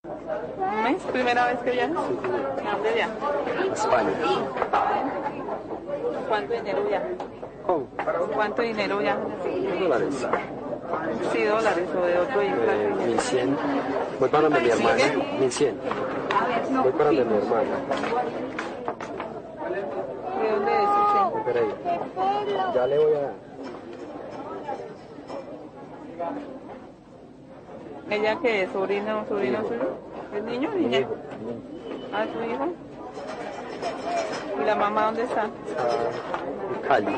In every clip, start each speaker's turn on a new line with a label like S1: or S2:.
S1: ¿Un mes? ¿Primera vez que viajas? ¿A dónde viajas?
S2: España.
S1: ¿Cuánto dinero viajas?
S2: ¿Cómo?
S1: ¿Cuánto dinero viajas?
S2: $100.
S1: Sí, dólares o de otro inflación.
S2: 1100. Voy para donde mi hermana. 1100. Voy para donde mi hermana.
S1: ¿De dónde es usted?
S2: Espera ahí. Ya le voy a dar.
S1: ¿Ella qué es? ¿Sobrino suyo? ¿Es niño o niña? ¿Ah, su hijo? ¿Y la mamá dónde está?
S2: En Cali.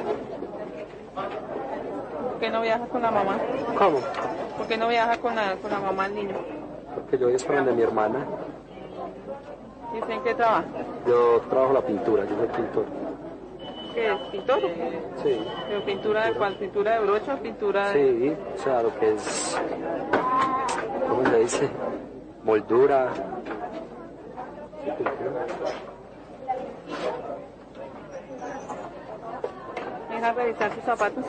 S1: ¿Por qué no viajas con la mamá?
S2: ¿Cómo?
S1: ¿Por qué no viajas con la mamá del niño?
S2: Porque yo voy para donde mi hermana.
S1: ¿Y usted en qué trabaja?
S2: Yo trabajo la pintura, yo soy pintor.
S1: ¿Qué es? ¿Pintor?
S2: Sí.
S1: ¿Pero pintura de cuál? ¿Pintura de brocha o pintura de...?
S2: Sí, o sea, lo que es... ¿Cómo se dice? Moldura.
S1: Deja revisar sus zapatos.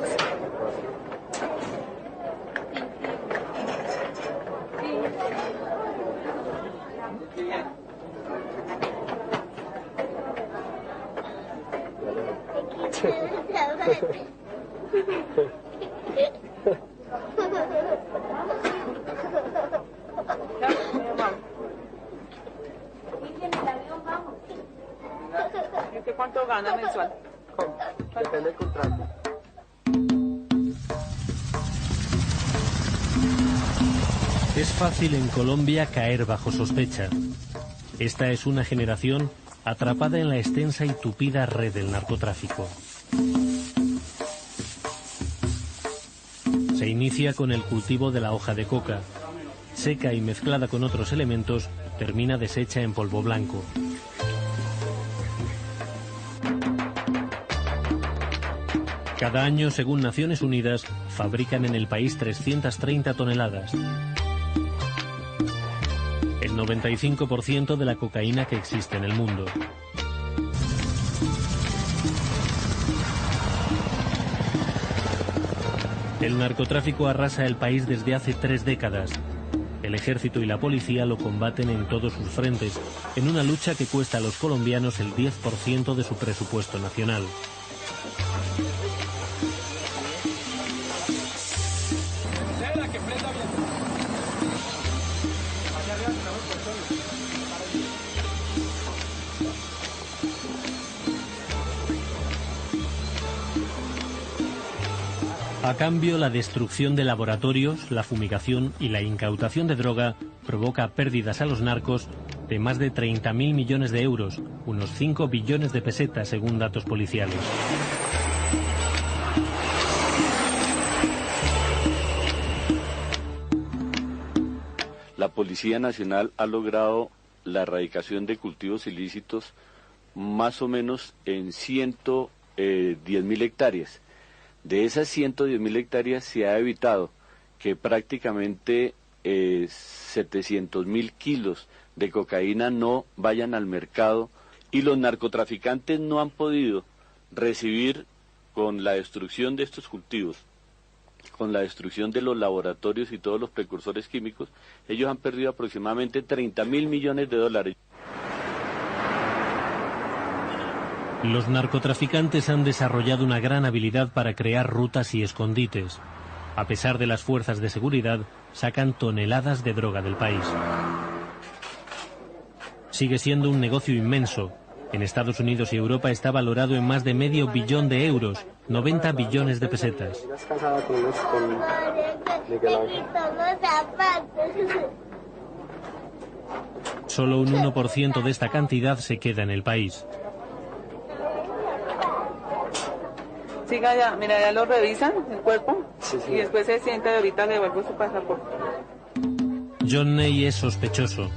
S1: ¿Y usted cuánto gana mensual?
S2: ¿Cómo? Depende del contrato.
S3: Es fácil en Colombia caer bajo sospecha. Esta es una generación atrapada en la extensa y tupida red del narcotráfico. Se inicia con el cultivo de la hoja de coca. Seca y mezclada con otros elementos, termina deshecha en polvo blanco. Cada año, según Naciones Unidas, fabrican en el país 330 toneladas. El 95% de la cocaína que existe en el mundo. El narcotráfico arrasa el país desde hace 3 décadas. El ejército y la policía lo combaten en todos sus frentes, en una lucha que cuesta a los colombianos el 10% de su presupuesto nacional. A cambio, la destrucción de laboratorios, la fumigación y la incautación de droga provoca pérdidas a los narcos de más de 30.000 millones de euros, unos 5 billones de pesetas según datos policiales.
S4: La Policía Nacional ha logrado la erradicación de cultivos ilícitos más o menos en 110.000 hectáreas. De esas 110.000 hectáreas se ha evitado que prácticamente 700.000 kilos de cocaína no vayan al mercado y los narcotraficantes no han podido recibir, con la destrucción de estos cultivos, con la destrucción de los laboratorios y todos los precursores químicos, ellos han perdido aproximadamente 30.000 millones de dólares.
S3: Los narcotraficantes han desarrollado una gran habilidad para crear rutas y escondites. A pesar de las fuerzas de seguridad, sacan toneladas de droga del país. Sigue siendo un negocio inmenso. En Estados Unidos y Europa está valorado en más de medio billón de euros, 90 billones de pesetas. Solo un 1% de esta cantidad se queda en el país.
S1: Siga ya, mira, ya lo revisan el cuerpo
S2: Sí.
S1: y después se sienta y ahorita le devuelvo su pasaporte.
S3: John Ney es sospechoso.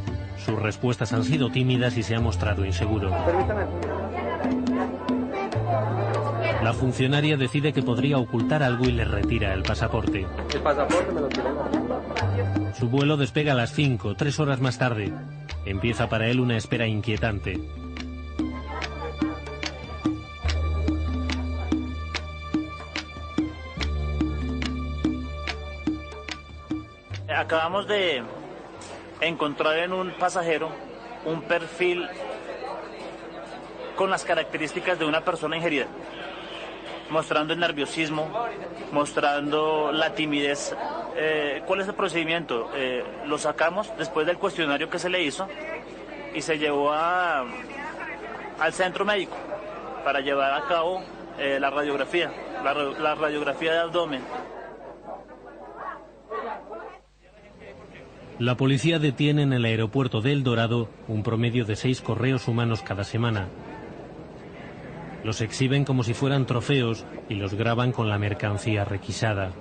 S3: Sus respuestas han sido tímidas y se ha mostrado inseguro.
S1: Permítame.
S3: La funcionaria decide que podría ocultar algo y le retira el pasaporte.
S2: El pasaporte me lo tienen.
S3: Su vuelo despega a las 5, 3 horas más tarde. Empieza para él una espera inquietante.
S5: Acabamos de encontrar en un pasajero un perfil con las características de una persona ingerida, mostrando el nerviosismo, mostrando la timidez. ¿Cuál es el procedimiento? Lo sacamos después del cuestionario que se le hizo y se llevó al centro médico para llevar a cabo la radiografía, la radiografía de abdomen.
S3: La policía detiene en el aeropuerto de El Dorado un promedio de 6 correos humanos cada semana. Los exhiben como si fueran trofeos y los graban con la mercancía requisada.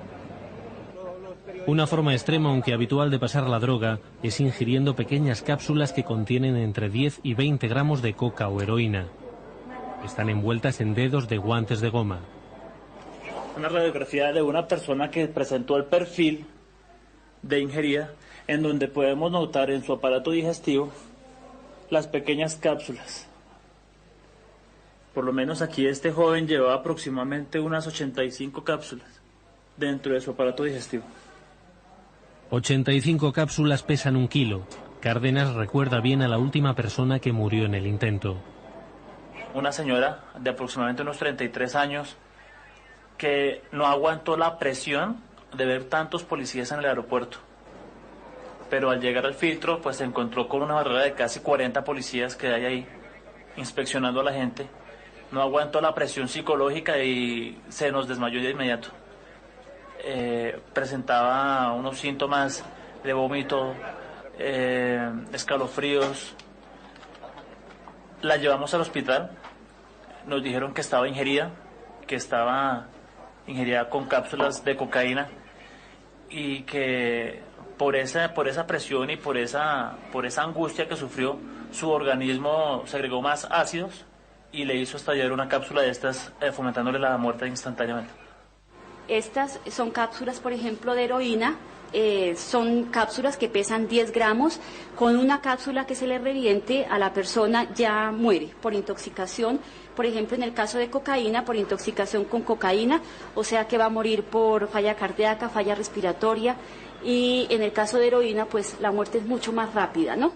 S3: Una forma extrema, aunque habitual, de pasar la droga es ingiriendo pequeñas cápsulas que contienen entre 10 y 20 gramos de coca o heroína. Están envueltas en dedos de guantes de goma.
S5: Una radiografía de una persona que presentó el perfil de ingerida, en donde podemos notar en su aparato digestivo las pequeñas cápsulas. Por lo menos aquí este joven llevaba aproximadamente unas 85 cápsulas dentro de su aparato digestivo.
S3: 85 cápsulas pesan 1 kilo. Cárdenas recuerda bien a la última persona que murió en el intento.
S5: Una señora de aproximadamente unos 33 años que no aguantó la presión de ver tantos policías en el aeropuerto. Pero al llegar al filtro, pues se encontró con una barrera de casi 40 policías que hay ahí inspeccionando a la gente. No aguantó la presión psicológica y se nos desmayó de inmediato. Presentaba unos síntomas de vómito, escalofríos. La llevamos al hospital, nos dijeron que estaba ingerida con cápsulas de cocaína y que por esa presión y por esa angustia que sufrió, su organismo segregó más ácidos y le hizo estallar una cápsula de estas, fomentándole la muerte instantáneamente.
S6: Estas son cápsulas, por ejemplo, de heroína. Son cápsulas que pesan 10 gramos. Con una cápsula que se le reviente a la persona ya muere por intoxicación. Por ejemplo, en el caso de cocaína, por intoxicación con cocaína, o sea que va a morir por falla cardíaca, falla respiratoria. Y en el caso de heroína, pues la muerte es mucho más rápida, ¿no?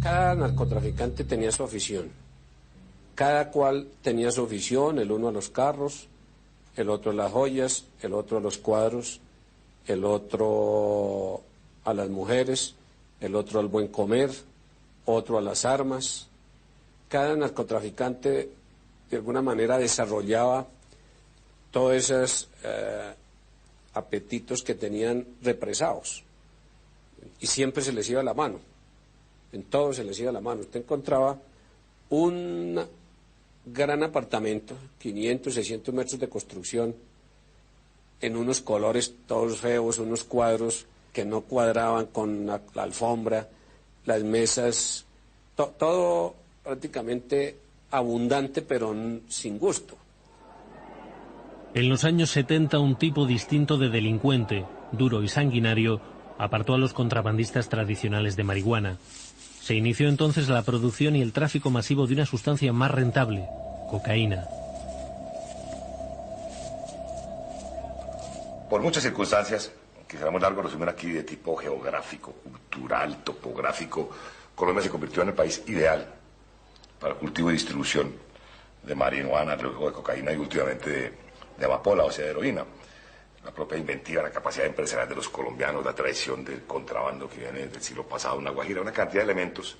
S7: Cada narcotraficante tenía su afición. Cada cual tenía su afición, el uno a los carros, el otro a las joyas, el otro a los cuadros, el otro a las mujeres, el otro al buen comer, otro a las armas. Cada narcotraficante de alguna manera desarrollaba todos esos apetitos que tenían represados y siempre se les iba la mano. En todo se les iba la mano. Usted encontraba un gran apartamento, 500, 600 metros de construcción, en unos colores todos feos, unos cuadros que no cuadraban con la alfombra, las mesas, todo prácticamente abundante pero sin gusto.
S3: En los años 70 un tipo distinto de delincuente, duro y sanguinario, apartó a los contrabandistas tradicionales de marihuana. Se inició entonces la producción y el tráfico masivo de una sustancia más rentable, cocaína.
S8: Por muchas circunstancias, quizá muy largo resumen aquí de tipo geográfico, cultural, topográfico, Colombia se convirtió en el país ideal para el cultivo y distribución de marihuana, luego de cocaína y últimamente de amapola, o sea, de heroína. La propia inventiva, la capacidad empresarial de los colombianos, la tradición del contrabando que viene del siglo pasado, una Guajira, una cantidad de elementos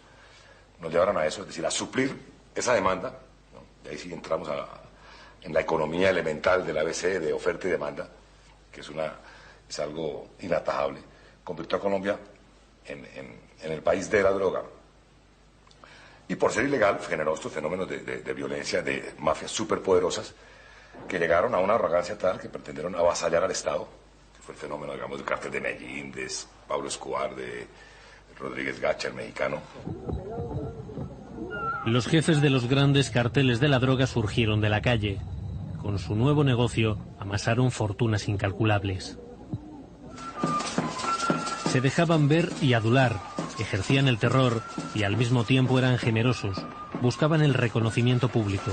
S8: nos llevaron a eso, es decir, a suplir esa demanda, ¿no? Y ahí sí entramos en la economía elemental del ABC de oferta y demanda, que es algo inatajable, convirtió a Colombia en el país de la droga. Y por ser ilegal generó estos fenómenos de violencia, de mafias superpoderosas, que llegaron a una arrogancia tal que pretendieron avasallar al Estado, que fue el fenómeno, digamos, del cártel de Medellín, de Pablo Escobar, de Rodríguez Gacha, el mexicano.
S3: Los jefes de los grandes carteles de la droga surgieron de la calle. Con su nuevo negocio amasaron fortunas incalculables. Se dejaban ver y adular, ejercían el terror y al mismo tiempo eran generosos, buscaban el reconocimiento público.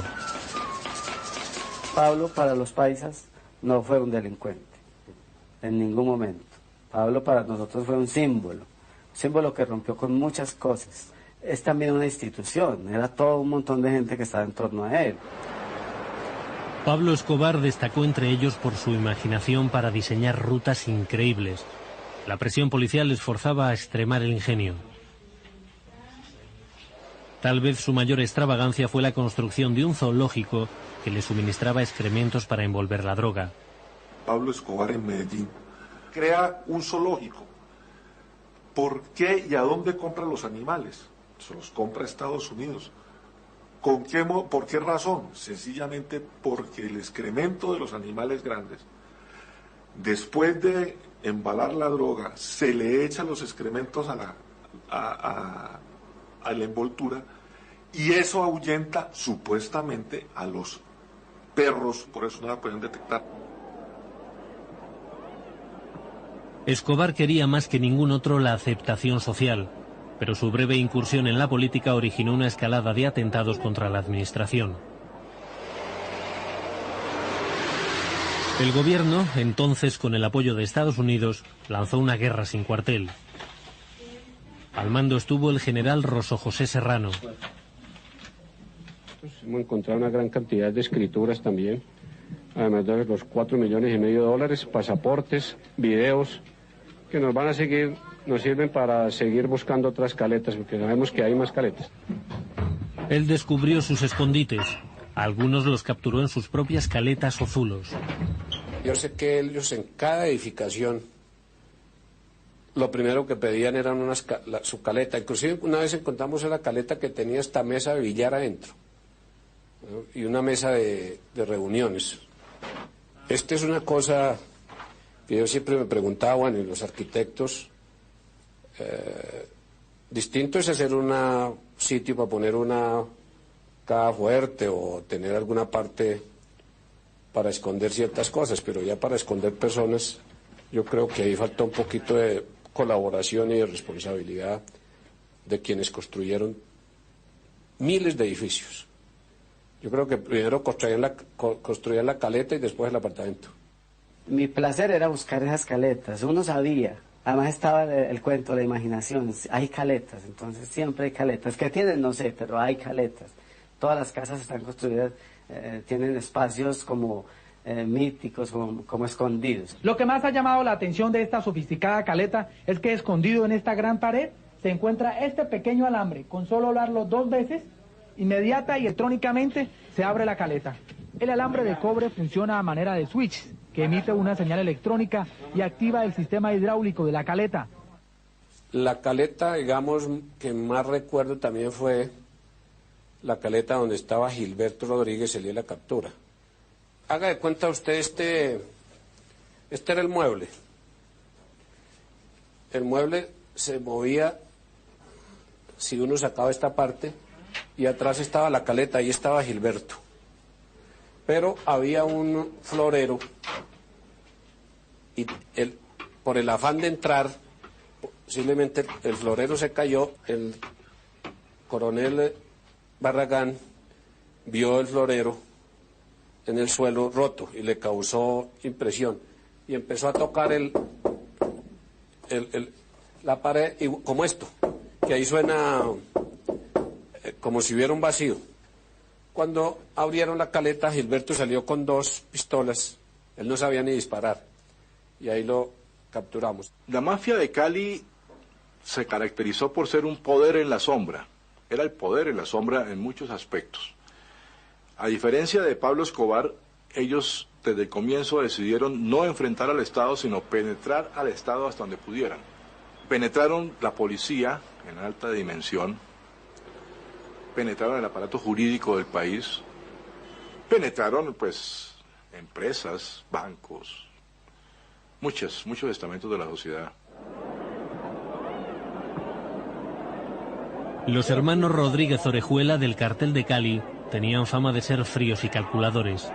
S9: Pablo para los paisas no fue un delincuente, en ningún momento. Pablo para nosotros fue un símbolo que rompió con muchas cosas. Es también una institución, era todo un montón de gente que estaba en torno a él.
S3: Pablo Escobar destacó entre ellos por su imaginación para diseñar rutas increíbles. La presión policial les forzaba a extremar el ingenio. Tal vez su mayor extravagancia fue la construcción de un zoológico que le suministraba excrementos para envolver la droga.
S10: Pablo Escobar en Medellín crea un zoológico. ¿Por qué y a dónde compra los animales? Se los compra a Estados Unidos. ¿Por qué razón? Sencillamente porque el excremento de los animales grandes, después de embalar la droga, se le echa los excrementos a la envoltura y eso ahuyenta supuestamente a los perros, por eso no la pueden detectar.
S3: Escobar quería más que ningún otro la aceptación social, pero su breve incursión en la política originó una escalada de atentados contra la administración. El gobierno, entonces con el apoyo de Estados Unidos, lanzó una guerra sin cuartel. Al mando estuvo el general Rosso José Serrano.
S7: Hemos encontrado una gran cantidad de escrituras también, además de los $4,5 millones, pasaportes, videos, que nos sirven para seguir buscando otras caletas, porque sabemos que hay más caletas.
S3: Él descubrió sus escondites. Algunos los capturó en sus propias caletas o zulos.
S7: Yo sé que ellos en cada edificación lo primero que pedían era su caleta. Inclusive una vez encontramos una caleta que tenía esta mesa de billar adentro, ¿no? Y una mesa de reuniones. Esta es una cosa que yo siempre me preguntaba, bueno, y los arquitectos, distinto es hacer un sitio para poner una caja fuerte o tener alguna parte para esconder ciertas cosas, pero ya para esconder personas, yo creo que ahí falta un poquito de colaboración y de responsabilidad de quienes construyeron miles de edificios. Yo creo que primero construían la caleta y después el apartamento.
S9: Mi placer era buscar esas caletas, uno sabía, además estaba el cuento, la imaginación, hay caletas, entonces siempre hay caletas, ¿qué tienen? No sé, pero hay caletas. Todas las casas están construidas, tienen espacios como míticos, como escondidos.
S11: Lo que más ha llamado la atención de esta sofisticada caleta es que escondido en esta gran pared se encuentra este pequeño alambre. Con solo hablarlo 2 veces, inmediata y electrónicamente se abre la caleta. El alambre de cobre funciona a manera de switch, que emite una señal electrónica y activa el sistema hidráulico de la caleta.
S7: La caleta, digamos, que más recuerdo también fue la caleta donde estaba Gilberto Rodríguez el día de la captura. Haga de cuenta usted, este era el mueble. El mueble se movía si uno sacaba esta parte y atrás estaba la caleta, ahí estaba Gilberto. Pero había un florero y por el afán de entrar, posiblemente el florero se cayó, el coronel Barragán vio el florero en el suelo roto y le causó impresión y empezó a tocar la pared y, como esto, que ahí suena como si hubiera un vacío. Cuando abrieron la caleta, Gilberto salió con 2 pistolas, él no sabía ni disparar y ahí lo capturamos.
S10: La mafia de Cali se caracterizó por ser un poder en la sombra. Era el poder en la sombra en muchos aspectos. A diferencia de Pablo Escobar, ellos desde el comienzo decidieron no enfrentar al Estado, sino penetrar al Estado hasta donde pudieran. Penetraron la policía en alta dimensión, penetraron el aparato jurídico del país, penetraron, pues, empresas, bancos, muchos estamentos de la sociedad.
S3: Los hermanos Rodríguez Orejuela del cartel de Cali tenían fama de ser fríos y calculadores.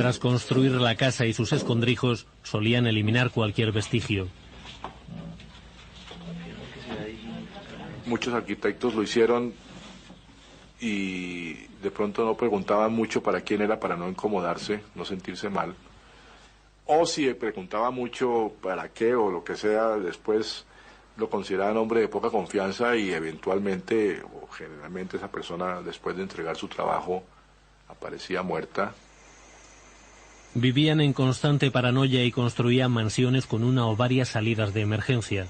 S3: Tras construir la casa y sus escondrijos, solían eliminar cualquier vestigio.
S10: Muchos arquitectos lo hicieron y de pronto no preguntaban mucho para quién era, para no incomodarse, no sentirse mal. O si preguntaba mucho para qué o lo que sea, después lo consideraban hombre de poca confianza y eventualmente, o generalmente, esa persona, después de entregar su trabajo, aparecía muerta.
S3: Vivían en constante paranoia y construían mansiones con una o varias salidas de emergencia.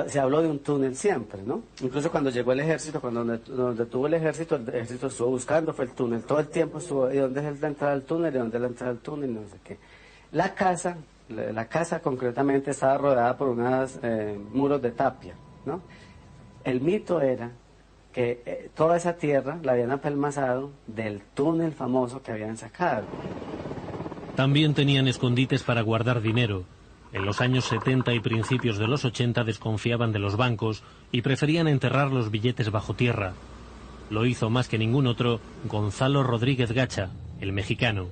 S9: Se habló de un túnel siempre, ¿no? Incluso cuando llegó el ejército, cuando nos detuvo el ejército estuvo buscando, fue el túnel. Todo el tiempo estuvo, ¿y dónde es la entrada al túnel? ¿Y dónde es la entrada al túnel? No sé qué. La casa concretamente estaba rodeada por unos muros de tapia, ¿no? El mito era que toda esa tierra la habían apelmazado del túnel famoso que habían sacado.
S3: También tenían escondites para guardar dinero. En los años 70 y principios de los 80 desconfiaban de los bancos y preferían enterrar los billetes bajo tierra. Lo hizo más que ningún otro Gonzalo Rodríguez Gacha, el mexicano.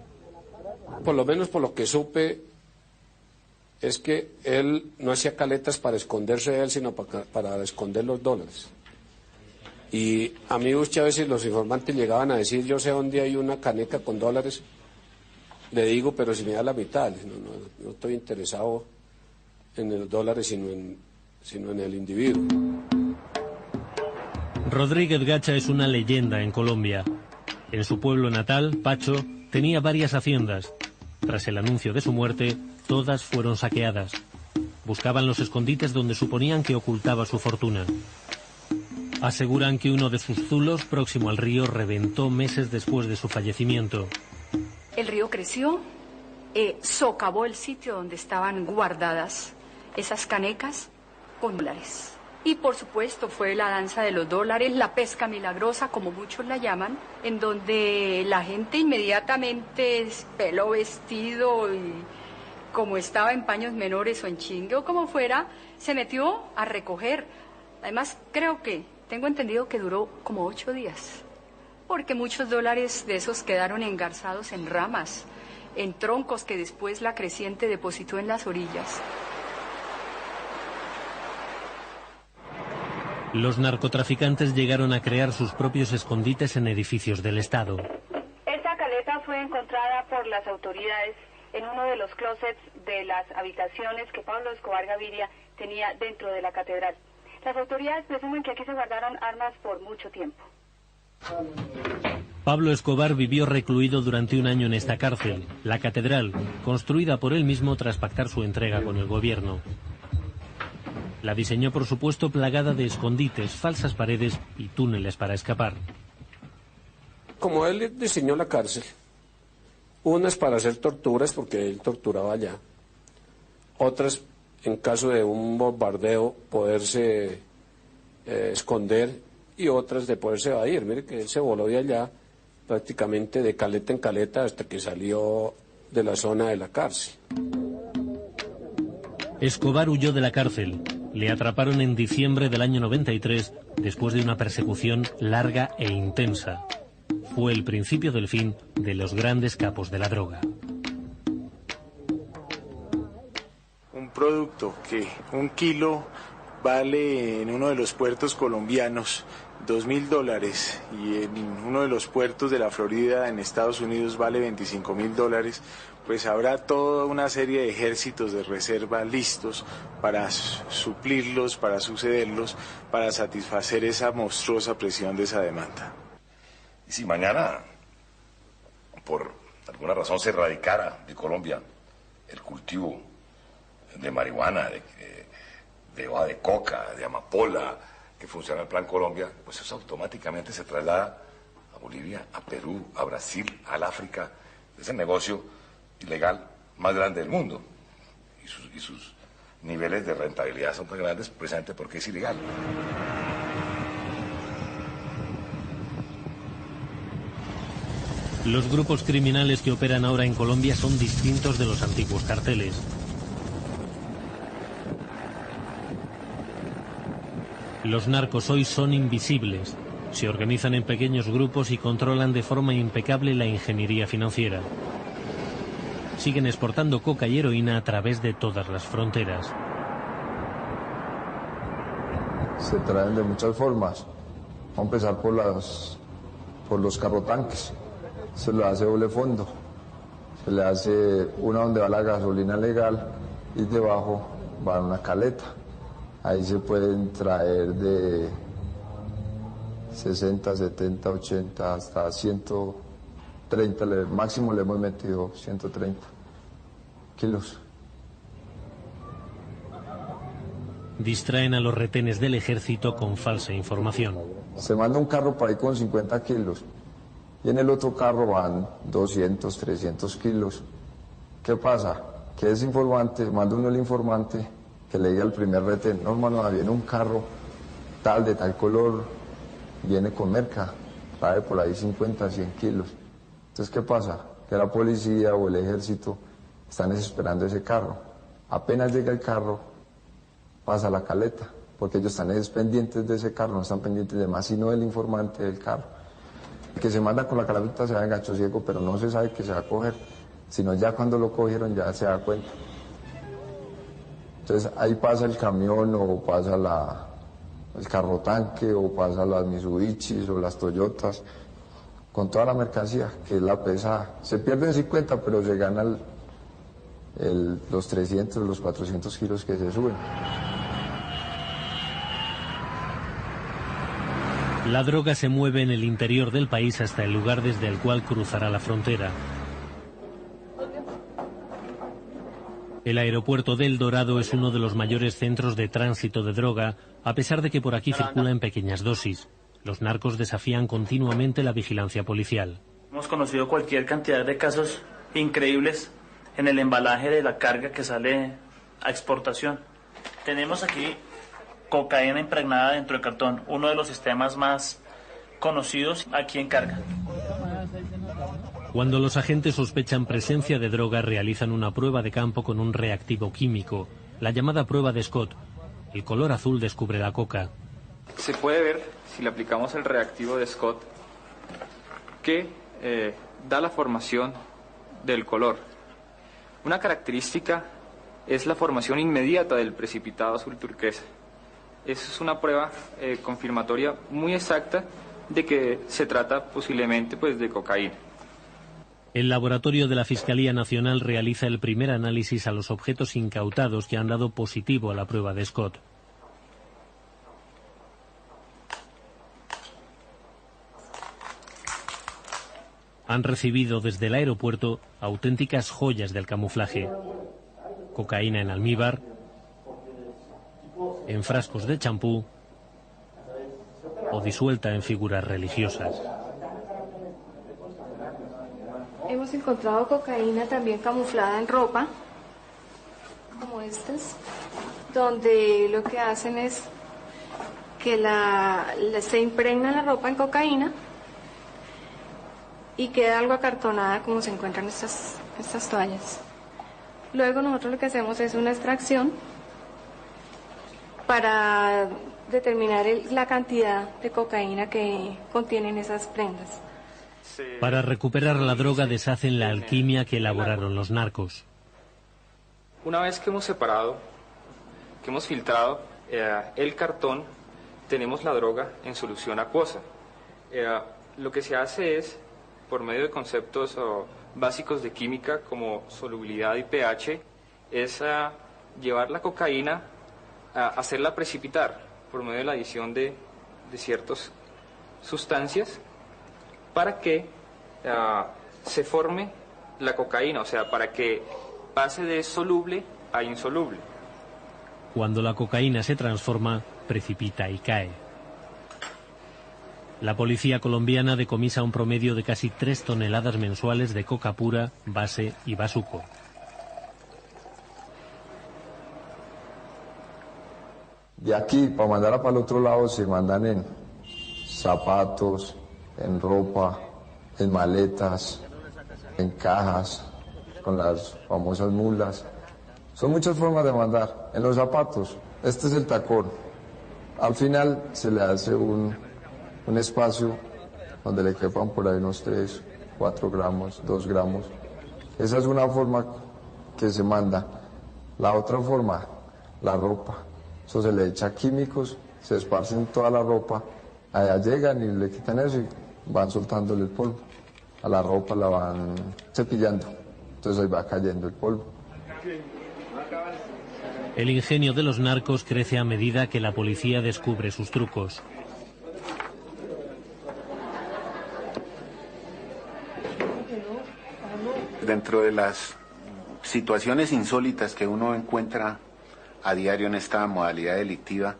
S7: Por lo menos por lo que supe, es que él no hacía caletas para esconderse de él, sino para esconder los dólares. Y a mí muchas veces los informantes llegaban a decir, yo sé dónde hay una caneca con dólares. Le digo, pero si me da la mitad, no estoy interesado en los dólares, sino en el individuo.
S3: Rodríguez Gacha es una leyenda en Colombia. En su pueblo natal, Pacho, tenía varias haciendas. Tras el anuncio de su muerte, todas fueron saqueadas. Buscaban los escondites donde suponían que ocultaba su fortuna. Aseguran que uno de sus zulos, próximo al río, reventó meses después de su fallecimiento.
S12: El río creció, socavó el sitio donde estaban guardadas esas canecas con dólares. Y por supuesto fue la danza de los dólares, la pesca milagrosa, como muchos la llaman, en donde la gente inmediatamente peló vestido y como estaba en paños menores o en chingue o como fuera, se metió a recoger. Además, tengo entendido que duró como 8 días. Porque muchos dólares de esos quedaron engarzados en ramas, en troncos que después la creciente depositó en las orillas.
S3: Los narcotraficantes llegaron a crear sus propios escondites en edificios del Estado.
S13: Esta caleta fue encontrada por las autoridades en uno de los closets de las habitaciones que Pablo Escobar Gaviria tenía dentro de la catedral. Las autoridades presumen que aquí se guardaron armas por mucho tiempo.
S3: Pablo Escobar vivió recluido durante un año en esta cárcel, la catedral, construida por él mismo tras pactar su entrega con el gobierno. La diseñó, por supuesto, plagada de escondites, falsas paredes y túneles para escapar.
S7: Como él diseñó la cárcel, unas para hacer torturas, porque él torturaba allá, otras, en caso de un bombardeo, poderse esconder, y otras de poderse evadir. Mire que él se voló de allá prácticamente de caleta en caleta hasta que salió de la zona de la cárcel.
S3: Escobar huyó de la cárcel. Le atraparon en diciembre del año 93 después de una persecución larga e intensa. Fue el principio del fin de los grandes capos de la droga.
S14: Un producto que 1 kilo vale en uno de los puertos colombianos $2.000 y en uno de los puertos de la Florida en Estados Unidos vale $25.000, pues habrá toda una serie de ejércitos de reserva listos para suplirlos, para sucederlos, para satisfacer esa monstruosa presión de esa demanda.
S8: Y si mañana, por alguna razón, se erradicara de Colombia el cultivo de marihuana, de hoja de coca, de amapola, que funciona el Plan Colombia, pues eso automáticamente se traslada a Bolivia, a Perú, a Brasil, al África. Es el negocio ilegal más grande del mundo. Y sus niveles de rentabilidad son tan grandes precisamente porque es ilegal.
S3: Los grupos criminales que operan ahora en Colombia son distintos de los antiguos carteles. Los narcos hoy son invisibles. Se organizan en pequeños grupos y controlan de forma impecable la ingeniería financiera. siguen exportando coca y heroína a través de todas las fronteras.
S15: Se traen de muchas formas. Vamos a empezar por los carrotanques. Se le hace doble fondo. Se le hace una donde va la gasolina legal y debajo va una caleta. Ahí se pueden traer de 60, 70, 80 hasta 130, máximo le hemos metido 130 kilos.
S3: Distraen a los retenes del ejército con falsa información.
S15: Se manda un carro para ahí con 50 kilos y en el otro carro van 200, 300 kilos. ¿Qué pasa? Que ese informante, manda uno el informante que le diga al primer retén: no, hermano, viene un carro tal, de tal color, viene con merca, trae por ahí 50, 100 kilos. Entonces, ¿qué pasa? Que la policía o el ejército están esperando ese carro. Apenas llega el carro, pasa la caleta, porque ellos están pendientes de ese carro, no están pendientes de más, sino del informante del carro. El que se manda con la caleta se va en gacho ciego, pero no se sabe que se va a coger, sino ya cuando lo cogieron ya se da cuenta. Entonces ahí pasa el camión o pasa el carro tanque o pasa las Mitsubishis o las Toyotas con toda la mercancía, que es la pesada. Se pierden 50, pero se ganan los 300, los 400 kilos que se suben.
S3: La droga se mueve en el interior del país hasta el lugar desde el cual cruzará la frontera. El aeropuerto de El Dorado es uno de los mayores centros de tránsito de droga, a pesar de que por aquí circula en pequeñas dosis. Los narcos desafían continuamente la vigilancia policial.
S5: Hemos conocido cualquier cantidad de casos increíbles en el embalaje de la carga que sale a exportación. Tenemos aquí cocaína impregnada dentro del cartón, uno de los sistemas más conocidos aquí en carga.
S3: Cuando los agentes sospechan presencia de droga, realizan una prueba de campo con un reactivo químico, la llamada prueba de Scott. El color azul descubre la coca.
S16: Se puede ver, si le aplicamos el reactivo de Scott, que da la formación del color. Una característica es la formación inmediata del precipitado azul turquesa. Esa es una prueba confirmatoria muy exacta de que se trata posiblemente de cocaína.
S3: El laboratorio de la Fiscalía Nacional realiza el primer análisis a los objetos incautados que han dado positivo a la prueba de Scott. Han recibido desde el aeropuerto auténticas joyas del camuflaje. Cocaína en almíbar, en frascos de champú o disuelta en figuras religiosas.
S17: Hemos encontrado cocaína también camuflada en ropa, como estas, donde lo que hacen es que se impregna la ropa en cocaína y queda algo acartonada como se encuentran estas toallas. Luego nosotros lo que hacemos es una extracción para determinar la cantidad de cocaína que contienen esas prendas.
S3: Para recuperar la droga deshacen la alquimia que elaboraron los narcos.
S16: Una vez que hemos separado, que hemos filtrado el cartón, tenemos la droga en solución acuosa. Lo que se hace es, por medio de conceptos básicos de química como solubilidad y pH, es llevar la cocaína a hacerla precipitar por medio de la adición de ciertas sustancias para que se forme la cocaína, o sea, para que pase de soluble a insoluble.
S3: Cuando la cocaína se transforma, precipita y cae. La policía colombiana decomisa un promedio de casi 3 toneladas mensuales de coca pura, base y bazuco.
S15: De aquí, para mandarla para el otro lado, se mandan en zapatos, en ropa, en maletas, en cajas, con las famosas mulas. Son muchas formas de mandar. En los zapatos, este es el tacón. Al final se le hace un espacio donde le quepan por ahí unos 3, 4 gramos, 2 gramos. Esa es una forma que se manda. La otra forma, la ropa. Eso se le echa químicos, se esparcen toda la ropa, allá llegan y le quitan eso y van soltándole el polvo. A la ropa la van cepillando, entonces ahí va cayendo el polvo.
S3: El ingenio de los narcos crece a medida que la policía descubre sus trucos.
S18: Dentro de las situaciones insólitas que uno encuentra a diario en esta modalidad delictiva,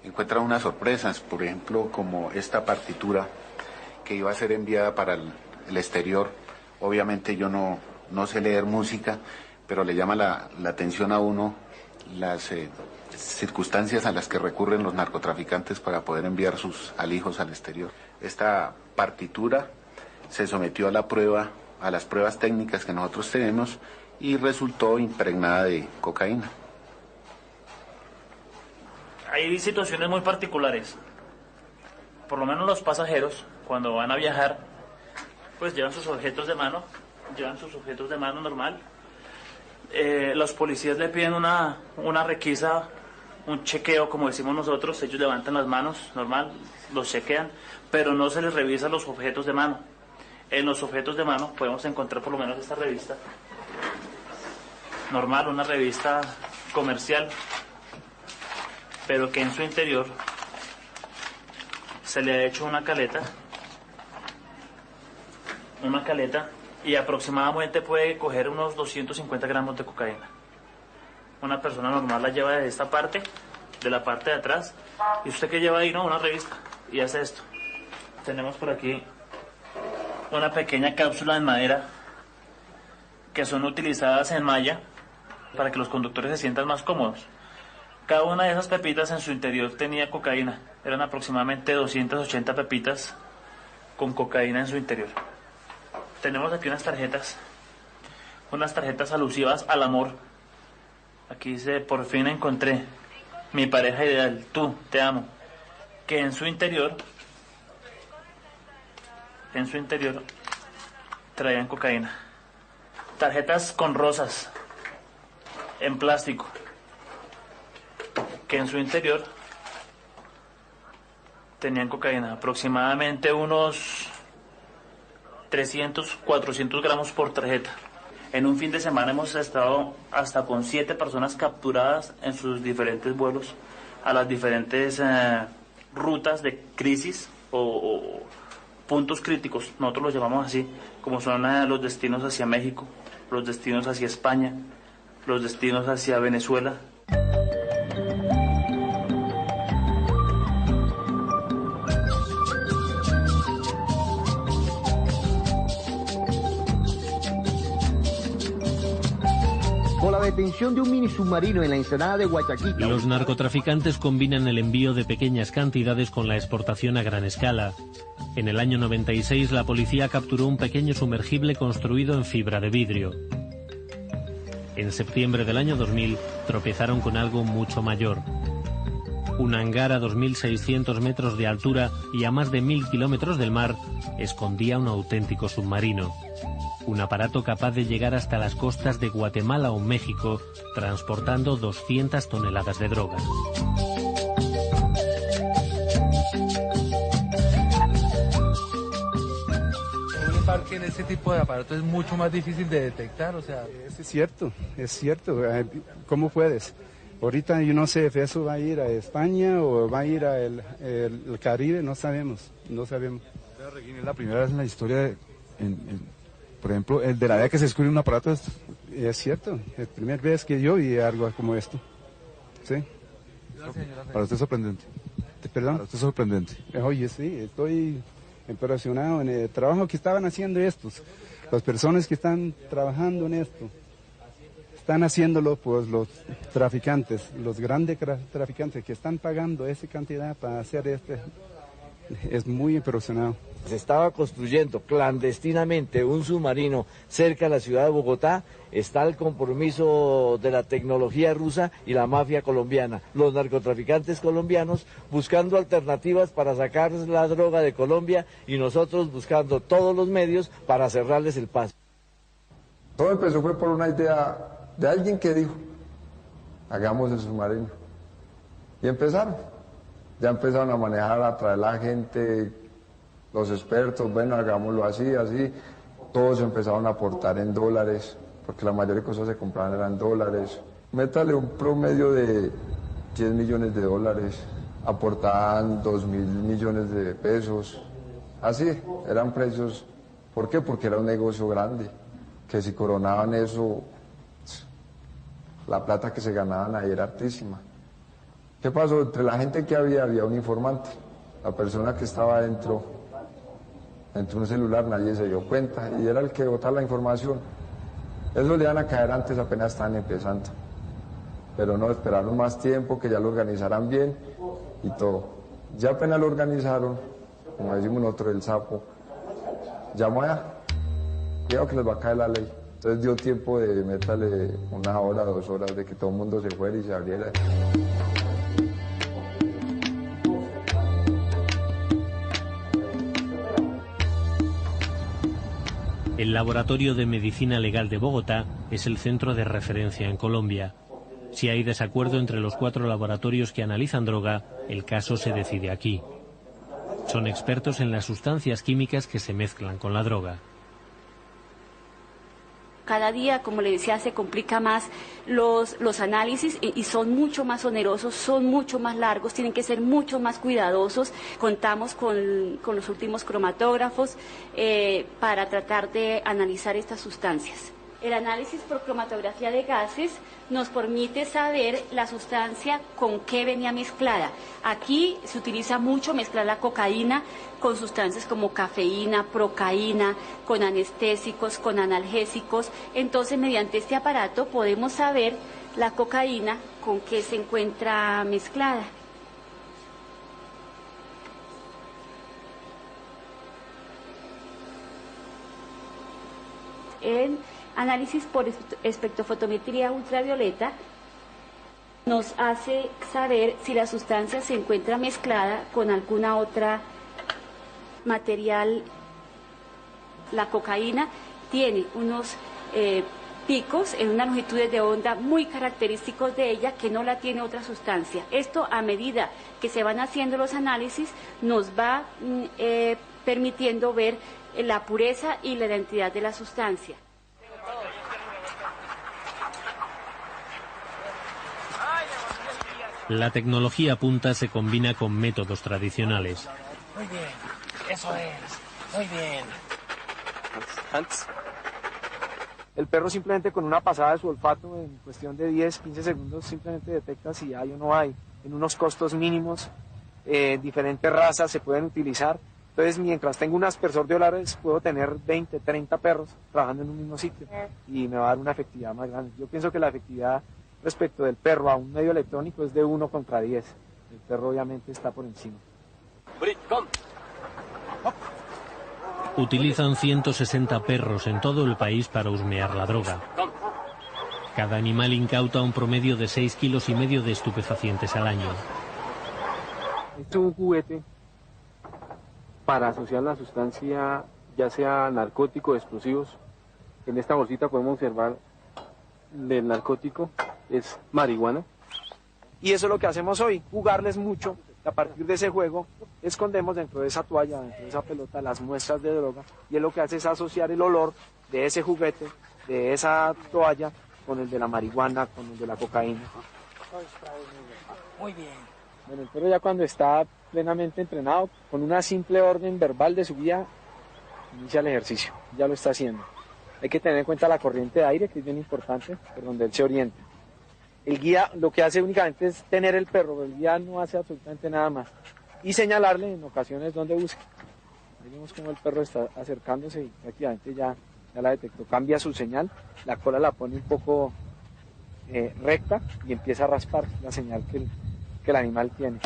S18: encuentra unas sorpresas, por ejemplo, como esta partitura que iba a ser enviada para el exterior. Obviamente yo no sé leer música, pero le llama la atención a uno las circunstancias a las que recurren los narcotraficantes para poder enviar sus alijos al exterior. Esta partitura se sometió a las pruebas técnicas que nosotros tenemos y resultó impregnada de cocaína.
S5: Hay situaciones muy particulares. Por lo menos los pasajeros, cuando van a viajar, pues llevan sus objetos de mano normal. Los policías le piden una requisa, un chequeo, como decimos nosotros. Ellos levantan las manos, normal, los chequean, pero no se les revisa los objetos de mano. En los objetos de mano podemos encontrar por lo menos esta revista. Normal, una revista comercial, pero que en su interior se le ha hecho una caleta y aproximadamente puede coger unos 250 gramos de cocaína. Una persona normal la lleva de esta parte, de la parte de atrás, y usted que lleva ahí, ¿no? Una revista, y hace esto. Tenemos por aquí una pequeña cápsula en madera que son utilizadas en malla para que los conductores se sientan más cómodos. Cada una de esas pepitas en su interior tenía cocaína. Eran aproximadamente 280 pepitas con cocaína en su interior. Tenemos aquí unas tarjetas alusivas al amor. Aquí dice: por fin encontré mi pareja ideal, tú, te amo. Que en su interior traían cocaína. Tarjetas con rosas en plástico, que en su interior tenían cocaína, aproximadamente unos 300, 400 gramos por tarjeta. En un fin de semana hemos estado hasta con 7 personas capturadas en sus diferentes vuelos a las diferentes rutas de crisis o puntos críticos, nosotros los llamamos así, como son los destinos hacia México, los destinos hacia España, los destinos hacia Venezuela.
S19: Con la detención de un mini submarino en la ensenada de Guayaquil.
S3: Los narcotraficantes combinan el envío de pequeñas cantidades con la exportación a gran escala. En el año 96 la policía capturó un pequeño sumergible construido en fibra de vidrio. En septiembre del año 2000 tropezaron con algo mucho mayor. Un hangar a 2.600 metros de altura y a más de 1.000 kilómetros del mar escondía un auténtico submarino. Un aparato capaz de llegar hasta las costas de Guatemala o México, transportando 200 toneladas de droga.
S20: Un embarque en este tipo de aparato es mucho más difícil de detectar, o sea...
S21: Es cierto. ¿Cómo puedes? Ahorita yo no sé si eso va a ir a España o va a ir al Caribe, no sabemos.
S10: Es la primera vez en la historia, por ejemplo, el de la vez que se descubre un aparato.
S21: Es cierto, es la primera vez que yo vi algo como esto. ¿Sí?
S10: Para usted es sorprendente.
S21: ¿Perdón?
S10: Para usted es sorprendente.
S21: Oye, sí, estoy impresionado en el trabajo que estaban haciendo estos. Las personas que están trabajando en esto. Están haciéndolo pues los traficantes, los grandes traficantes que están pagando esa cantidad para hacer es muy impresionante.
S19: Se estaba construyendo clandestinamente un submarino cerca de la ciudad de Bogotá. Está el compromiso de la tecnología rusa y la mafia colombiana. Los narcotraficantes colombianos buscando alternativas para sacar la droga de Colombia y nosotros buscando todos los medios para cerrarles el paso.
S15: Todo empezó fue por una idea de alguien que dijo, hagamos el submarino. Y empezaron. Ya empezaron a manejar, a traer la gente, los expertos, bueno, hagámoslo así, así. Todos empezaron a aportar en dólares, porque la mayoría de cosas se compraban eran dólares. Métale un promedio de 10 millones de dólares, aportaban 2.000 millones de pesos. Así, eran precios. ¿Por qué? Porque era un negocio grande, que si coronaban eso, la plata que se ganaban ahí era altísima. ¿Qué pasó? Entre la gente que había un informante. La persona que estaba dentro un celular, nadie se dio cuenta, y era el que botaba la información. Eso le iban a caer antes, apenas estaban empezando. Pero no, esperaron más tiempo, que ya lo organizaran bien y todo. Ya apenas lo organizaron, como decimos nosotros, el sapo, llamó allá, cuidado que les va a caer la ley. Entonces dio tiempo de métale 1 hora, 2 horas, de que todo el mundo se fuera y se abriera.
S3: El Laboratorio de Medicina Legal de Bogotá es el centro de referencia en Colombia. Si hay desacuerdo entre los 4 laboratorios que analizan droga, el caso se decide aquí. Son expertos en las sustancias químicas que se mezclan con la droga.
S6: Cada día, como le decía, se complica más los análisis y son mucho más onerosos, son mucho más largos, tienen que ser mucho más cuidadosos. Contamos con los últimos cromatógrafos para tratar de analizar estas sustancias. El análisis por cromatografía de gases nos permite saber la sustancia con qué venía mezclada. Aquí se utiliza mucho mezclar la cocaína con sustancias como cafeína, procaína, con anestésicos, con analgésicos. Entonces, mediante este aparato podemos saber la cocaína con qué se encuentra mezclada. En análisis por espectrofotometría ultravioleta nos hace saber si la sustancia se encuentra mezclada con alguna otra material. La cocaína tiene unos picos en unas longitudes de onda muy característicos de ella que no la tiene otra sustancia. Esto, a medida que se van haciendo los análisis, nos va permitiendo ver la pureza y la identidad de la sustancia.
S3: La tecnología punta se combina con métodos tradicionales.
S4: Muy bien, eso es, muy bien.
S22: El perro simplemente con una pasada de su olfato en cuestión de 10-15 segundos simplemente detecta si hay o no hay. En unos costos mínimos, diferentes razas se pueden utilizar. Entonces, mientras tengo un aspersor de olores, puedo tener 20, 30 perros trabajando en un mismo sitio y me va a dar una efectividad más grande. Yo pienso que la efectividad respecto del perro a un medio electrónico es de 1 contra 10. El perro obviamente está por encima.
S3: Utilizan 160 perros en todo el país para husmear la droga. Cada animal incauta un promedio de 6,5 kilos de estupefacientes al año.
S22: Este es un juguete para asociar la sustancia, ya sea narcótico o explosivos. En esta bolsita podemos observar el narcótico, es marihuana. Y eso es lo que hacemos hoy, jugarles mucho. A partir de ese juego, escondemos dentro de esa toalla, dentro de esa pelota, las muestras de droga. Y él lo que hace es asociar el olor de ese juguete, de esa toalla, con el de la marihuana, con el de la cocaína.
S4: Muy bien.
S22: Bueno, el perro ya cuando está plenamente entrenado, con una simple orden verbal de su guía, inicia el ejercicio, ya lo está haciendo. Hay que tener en cuenta la corriente de aire, que es bien importante, por donde él se orienta. El guía lo que hace únicamente es tener el perro, el guía no hace absolutamente nada más. Y señalarle en ocasiones donde busca. Ahí vemos como el perro está acercándose y prácticamente ya la detectó. Cambia su señal, la cola la pone un poco recta y empieza a raspar, la señal que el animal tiene.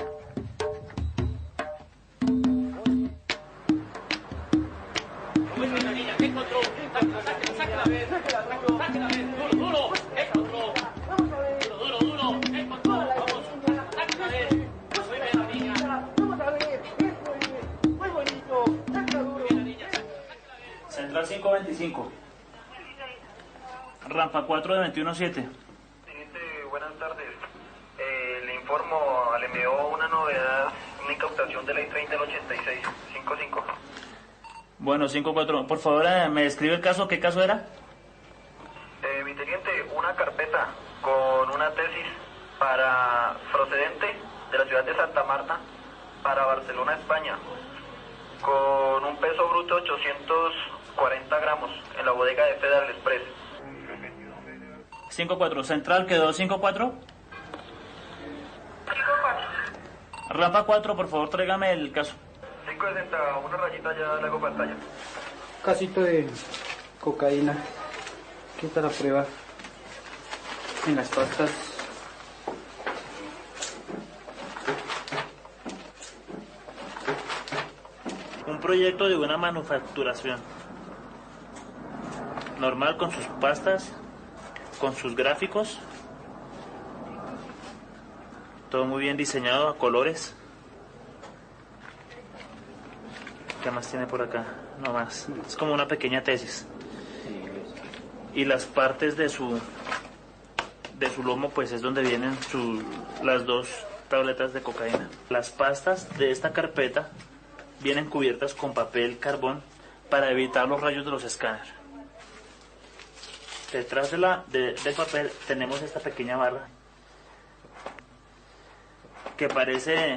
S5: Central 525. Rampa 4 de 217.
S1: Teniente, buenas tardes. Le informo, le envió una novedad, una incautación de ley 30 del 86, 55.
S5: Bueno, 54. Por favor, ¿me describe el caso? ¿Qué caso era?
S1: Mi teniente, una carpeta con una tesis para procedente de la ciudad de Santa Marta para Barcelona, España, con un peso bruto de 840 gramos en la bodega de Federal Express.
S5: 54. Central quedó 54. Rampa 4, por favor, tráigame el caso.
S1: 560, una rayita ya le hago pantalla.
S2: Casito de cocaína. ¿Qué está la prueba? En las pastas.
S5: Un proyecto de una manufacturación normal, con sus pastas, con sus gráficos, todo muy bien diseñado a colores. ¿Qué más tiene por acá? No más, es como una pequeña tesis. Y las partes de su lomo, pues es donde vienen las 2 tabletas de cocaína. Las pastas de esta carpeta vienen cubiertas con papel carbón para evitar los rayos de los escáneres. Detrás del papel tenemos esta pequeña barra que parece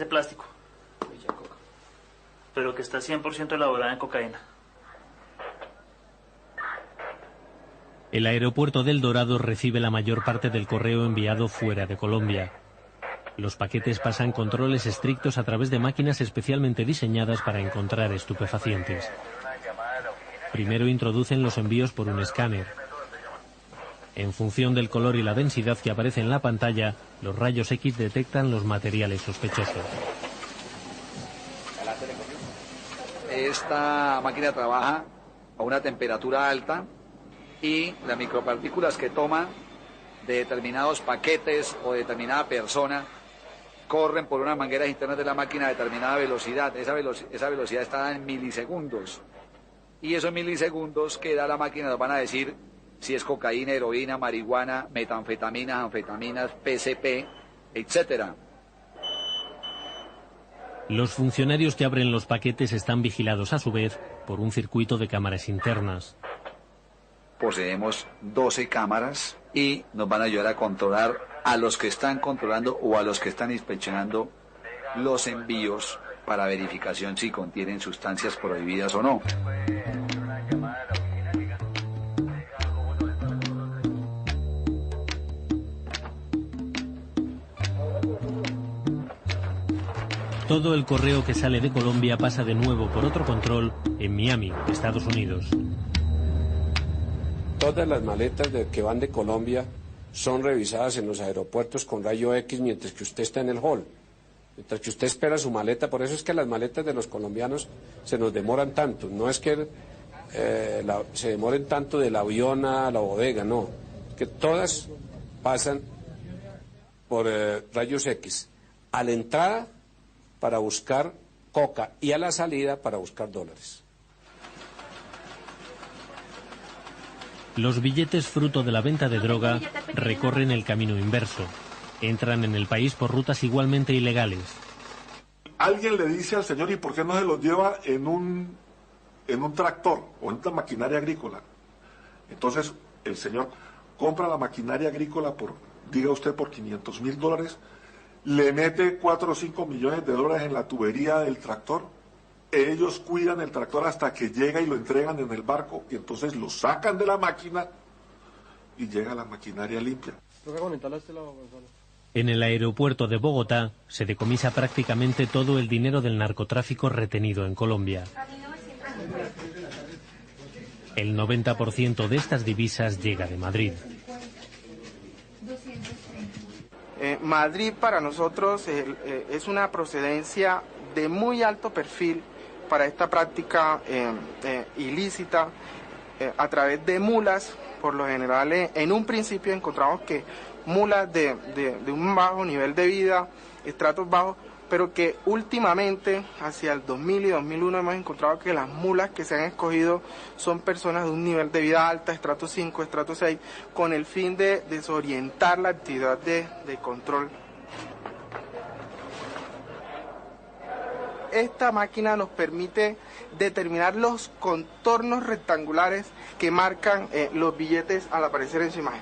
S5: plástico, pero que está 100% elaborada en cocaína.
S3: El aeropuerto del Dorado recibe la mayor parte del correo enviado fuera de Colombia. Los paquetes pasan controles estrictos a través de máquinas especialmente diseñadas para encontrar estupefacientes. Primero introducen los envíos por un escáner. En función del color y la densidad que aparece en la pantalla, los rayos X detectan los materiales sospechosos.
S23: Esta máquina trabaja a una temperatura alta y las micropartículas que toma de determinados paquetes o de determinada persona corren por unas mangueras internas de la máquina a determinada velocidad. Esa velocidad está dada en milisegundos. Y esos milisegundos que da la máquina nos van a decir si es cocaína, heroína, marihuana, metanfetaminas, anfetaminas, PCP, etcétera.
S3: Los funcionarios que abren los paquetes están vigilados a su vez por un circuito de cámaras internas.
S23: Poseemos 12 cámaras y nos van a ayudar a controlar a los que están controlando o a los que están inspeccionando los envíos para verificación si contienen sustancias prohibidas o no.
S3: Todo el correo que sale de Colombia pasa de nuevo por otro control en Miami, Estados Unidos.
S7: Todas las maletas que van de Colombia son revisadas en los aeropuertos con rayo X mientras que usted está en el hall. Mientras que usted espera su maleta, por eso es que las maletas de los colombianos se nos demoran tanto. No es que se demoren tanto del avión a la bodega, no. Es que todas pasan por rayos X. A la entrada para buscar coca y a la salida para buscar dólares.
S3: Los billetes fruto de la venta de droga recorren el camino inverso. Entran en el país por rutas igualmente ilegales.
S10: Alguien le dice al señor, ¿y por qué no se los lleva en un tractor o en una maquinaria agrícola? Entonces el señor compra la maquinaria agrícola diga usted, por $500,000, le mete 4 o 5 millones de dólares en la tubería del tractor. Ellos cuidan el tractor hasta que llega y lo entregan en el barco, y entonces lo sacan de la máquina y llega la maquinaria limpia.
S3: En el aeropuerto de Bogotá se decomisa prácticamente todo el dinero del narcotráfico retenido en Colombia. El 90% de estas divisas llega de Madrid.
S24: Madrid para nosotros es una procedencia de muy alto perfil para esta práctica ilícita a través de mulas. Por lo general, en un principio encontramos que mulas de un bajo nivel de vida, estratos bajos, pero que últimamente, hacia el 2000 y 2001, hemos encontrado que las mulas que se han escogido son personas de un nivel de vida alta, estrato 5, estrato 6, con el fin de desorientar la actividad de control. Esta máquina nos permite determinar los contornos rectangulares que marcan los billetes al aparecer en su imagen.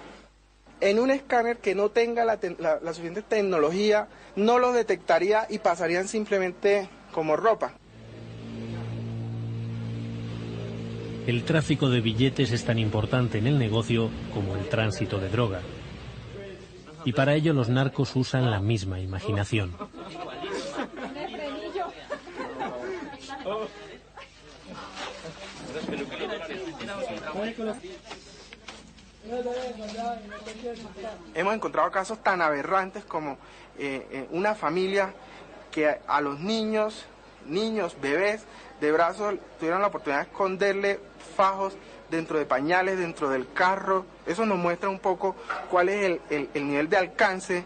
S24: En un escáner que no tenga la suficiente tecnología, no los detectaría y pasarían simplemente como ropa.
S3: El tráfico de billetes es tan importante en el negocio como el tránsito de droga. Y para ello los narcos usan la misma imaginación.
S24: Hemos encontrado casos tan aberrantes como una familia que a los niños, bebés de brazos, tuvieron la oportunidad de esconderle fajos dentro de pañales, dentro del carro. Eso nos muestra un poco cuál es el nivel de alcance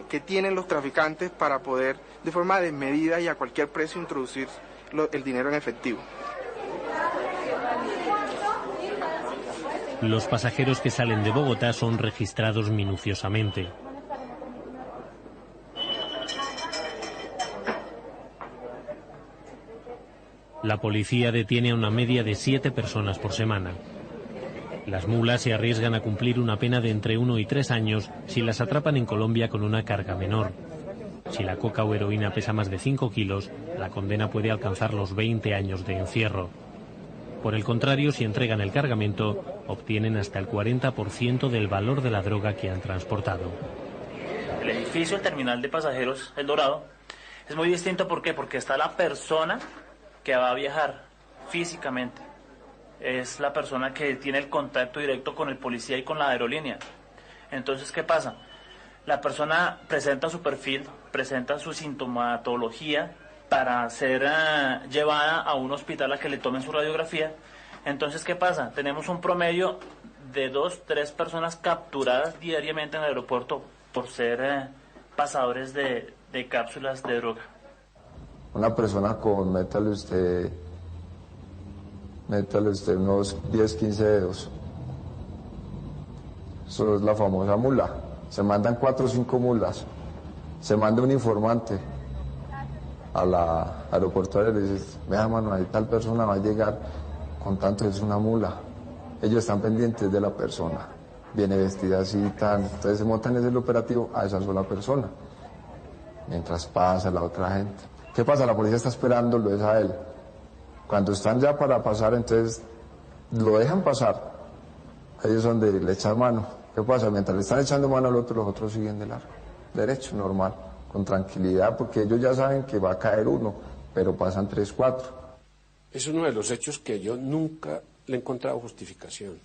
S24: que tienen los traficantes para poder, de forma desmedida y a cualquier precio, introducir el dinero en efectivo.
S3: Los pasajeros que salen de Bogotá son registrados minuciosamente. La policía detiene a una media de 7 personas por semana. Las mulas se arriesgan a cumplir una pena de entre 1 y 3 años si las atrapan en Colombia con una carga menor. Si la coca o heroína pesa más de 5 kilos, la condena puede alcanzar los 20 años de encierro. Por el contrario, si entregan el cargamento, obtienen hasta el 40% del valor de la droga que han transportado.
S5: El edificio, el terminal de pasajeros, El Dorado, es muy distinto. ¿Por qué? Porque está la persona que va a viajar físicamente. Es la persona que tiene el contacto directo con el policía y con la aerolínea. Entonces, ¿qué pasa? La persona presenta su perfil, presenta su sintomatología para ser llevada a un hospital a que le tomen su radiografía. Entonces, ¿qué pasa? Tenemos un promedio de 2-3 personas capturadas diariamente en el aeropuerto por ser pasadores de cápsulas de droga.
S15: Una persona con, métale usted unos 10-15 dedos. Eso es la famosa mula. Se mandan 4 o 5 mulas. Se manda un informante a la aeroportuaria y le dice: vea, mano, ahí tal persona va a llegar con tanto, es una mula. Ellos están pendientes de la persona. Viene vestida así y tal. Entonces se montan en el operativo a esa sola persona. Mientras pasa la otra gente. ¿Qué pasa? La policía está esperándolo, es a él. Cuando están ya para pasar, entonces lo dejan pasar. Ahí es donde le echan mano. ¿Qué pasa? Mientras le están echando mano al otro, los otros siguen de largo. Derecho, normal, con tranquilidad, porque ellos ya saben que va a caer uno, pero pasan 3, 4.
S7: Es uno de los hechos que yo nunca le he encontrado justificación.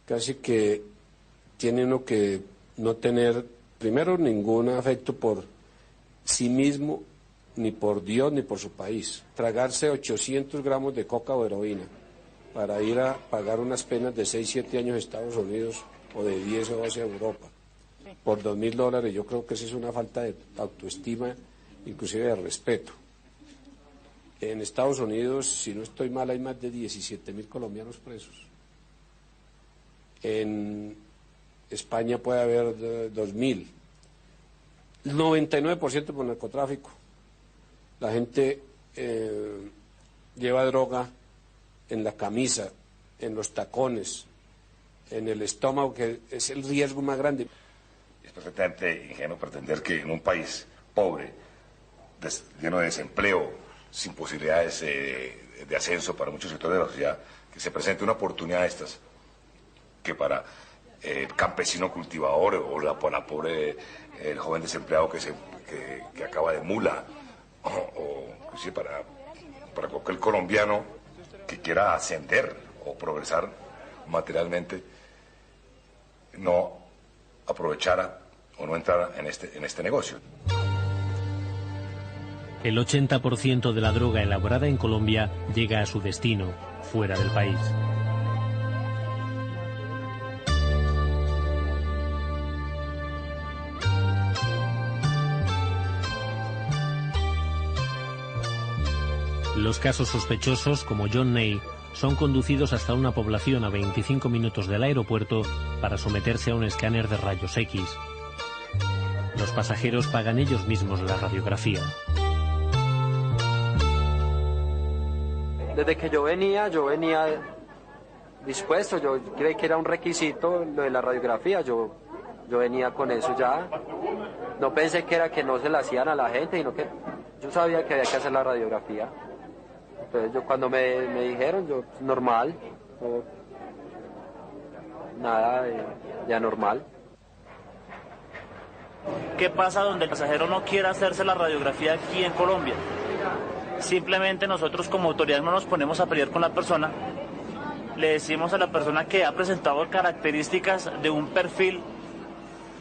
S7: Casi que tiene uno que no tener, primero, ningún afecto por sí mismo, ni por Dios, ni por su país. Tragarse 800 gramos de coca o heroína para ir a pagar unas penas de 6, 7 años a Estados Unidos o de 10 o 12 a Europa por $2.000, yo creo que esa es una falta de autoestima, inclusive de respeto. En Estados Unidos, si no estoy mal, hay más de 17.000 colombianos presos. En España puede haber 2.000. 99% por narcotráfico. La gente lleva droga en la camisa, en los tacones, en el estómago, que es el riesgo más grande.
S8: Es perfectamente ingenuo pretender que en un país pobre, lleno de desempleo, sin posibilidades de ascenso para muchos sectores de la sociedad, que se presente una oportunidad de estas, que para el campesino cultivador o para la pobre, el joven desempleado que acaba de mula, o inclusive para cualquier colombiano que quiera ascender o progresar materialmente, no aprovechara o no entrara en este negocio.
S3: El 80% de la droga elaborada en Colombia llega a su destino, fuera del país. Los casos sospechosos, como John Ney, son conducidos hasta una población a 25 minutos del aeropuerto para someterse a un escáner de rayos X. Los pasajeros pagan ellos mismos la radiografía.
S9: Desde que yo venía dispuesto, yo creí que era un requisito lo de la radiografía, yo venía con eso ya. No pensé que era que no se la hacían a la gente, sino que yo sabía que había que hacer la radiografía. Entonces yo cuando me dijeron, yo normal, nada de anormal.
S5: ¿Qué pasa donde el pasajero no quiere hacerse la radiografía aquí en Colombia? Simplemente nosotros como autoridad no nos ponemos a pelear con la persona, le decimos a la persona que ha presentado características de un perfil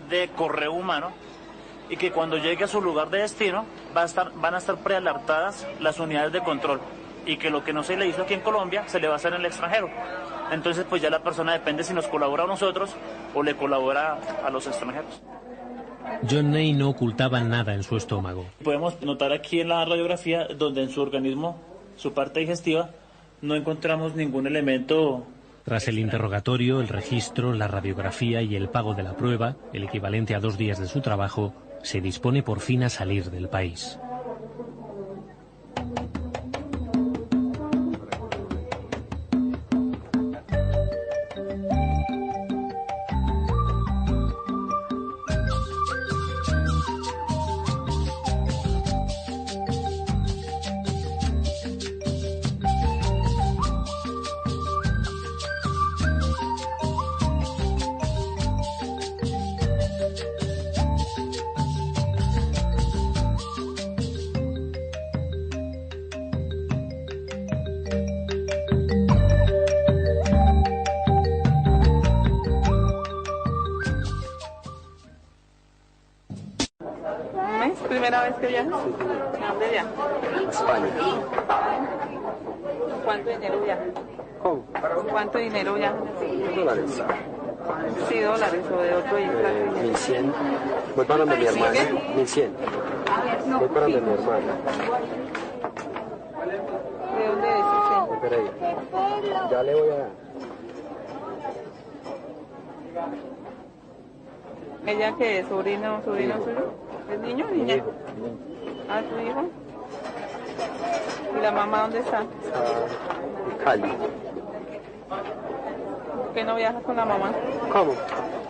S5: de correo humano y que cuando llegue a su lugar de destino van a estar prealertadas las unidades de control y que lo que no se le hizo aquí en Colombia se le va a hacer en el extranjero. Entonces pues ya la persona depende si nos colabora a nosotros o le colabora a los extranjeros.
S3: John Ney no ocultaba nada en su estómago.
S5: Podemos notar aquí en la radiografía donde en su organismo, su parte digestiva, no encontramos ningún elemento.
S3: Tras el interrogatorio, el registro, la radiografía y el pago de la prueba, el equivalente a 2 días de su trabajo, se dispone por fin a salir del país.
S11: ¿Primera vez que viajas? ¿A dónde viajas?
S9: A España.
S11: ¿Cuánto dinero viajas?
S9: ¿Cómo?
S11: ¿Cuánto dinero viajas?
S9: $100.
S11: Sí, dólares o de otro isla.
S9: 1100. Voy para donde mi hermana. 1100. Voy para donde mi hermana.
S11: ¿De dónde es ese?
S9: De Pereira. Ya le voy a dar.
S11: ¿Ella qué es? ¿Sobrino suyo? ¿Es niño o niña? ¿Ah, tu hijo? ¿Y la mamá dónde está?
S9: En Cali.
S11: ¿Por qué no viajas con la mamá?
S9: ¿Cómo?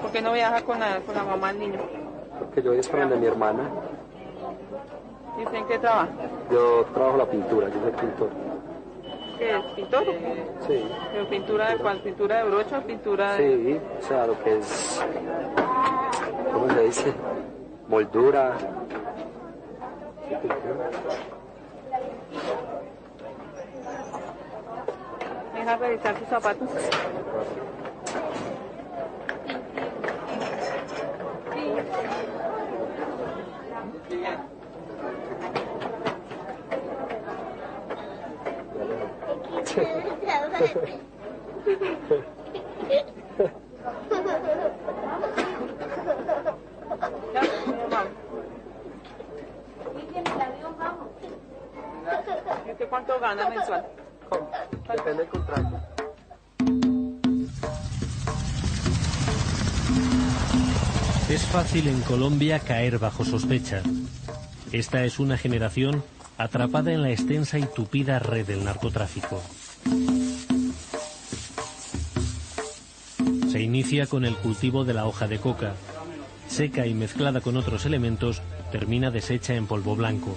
S11: ¿Por qué no viajas con la mamá del niño?
S9: Porque yo voy para donde mi hermana.
S11: ¿Y usted en qué trabaja?
S9: Yo trabajo la pintura, yo soy pintor.
S11: ¿Qué es? ¿Pintor?
S9: Sí.
S11: ¿Pero pintura de cuál? ¿Pintura de brocha o pintura de...?
S9: Sí, o sea, lo que es... ¿Cómo se dice? Moldura.
S11: Deja revisar sus zapatos. ¿Y usted cuánto gana mensual?
S9: Depende del contrato.
S3: Es fácil en Colombia caer bajo sospecha. Esta es una generación atrapada en la extensa y tupida red del narcotráfico. Se inicia con el cultivo de la hoja de coca. Seca y mezclada con otros elementos, termina deshecha en polvo blanco.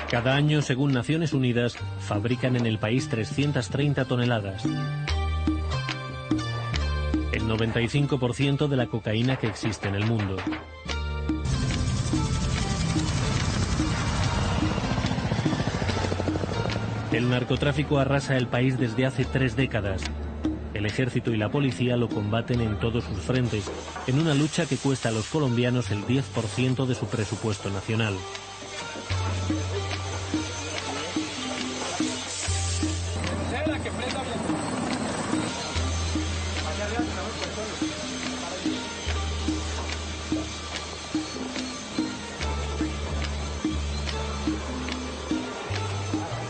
S3: Cada año, según Naciones Unidas, fabrican en el país 330 toneladas. El 95% de la cocaína que existe en el mundo. El narcotráfico arrasa el país desde hace 3 décadas. El ejército y la policía lo combaten en todos sus frentes, en una lucha que cuesta a los colombianos el 10% de su presupuesto nacional.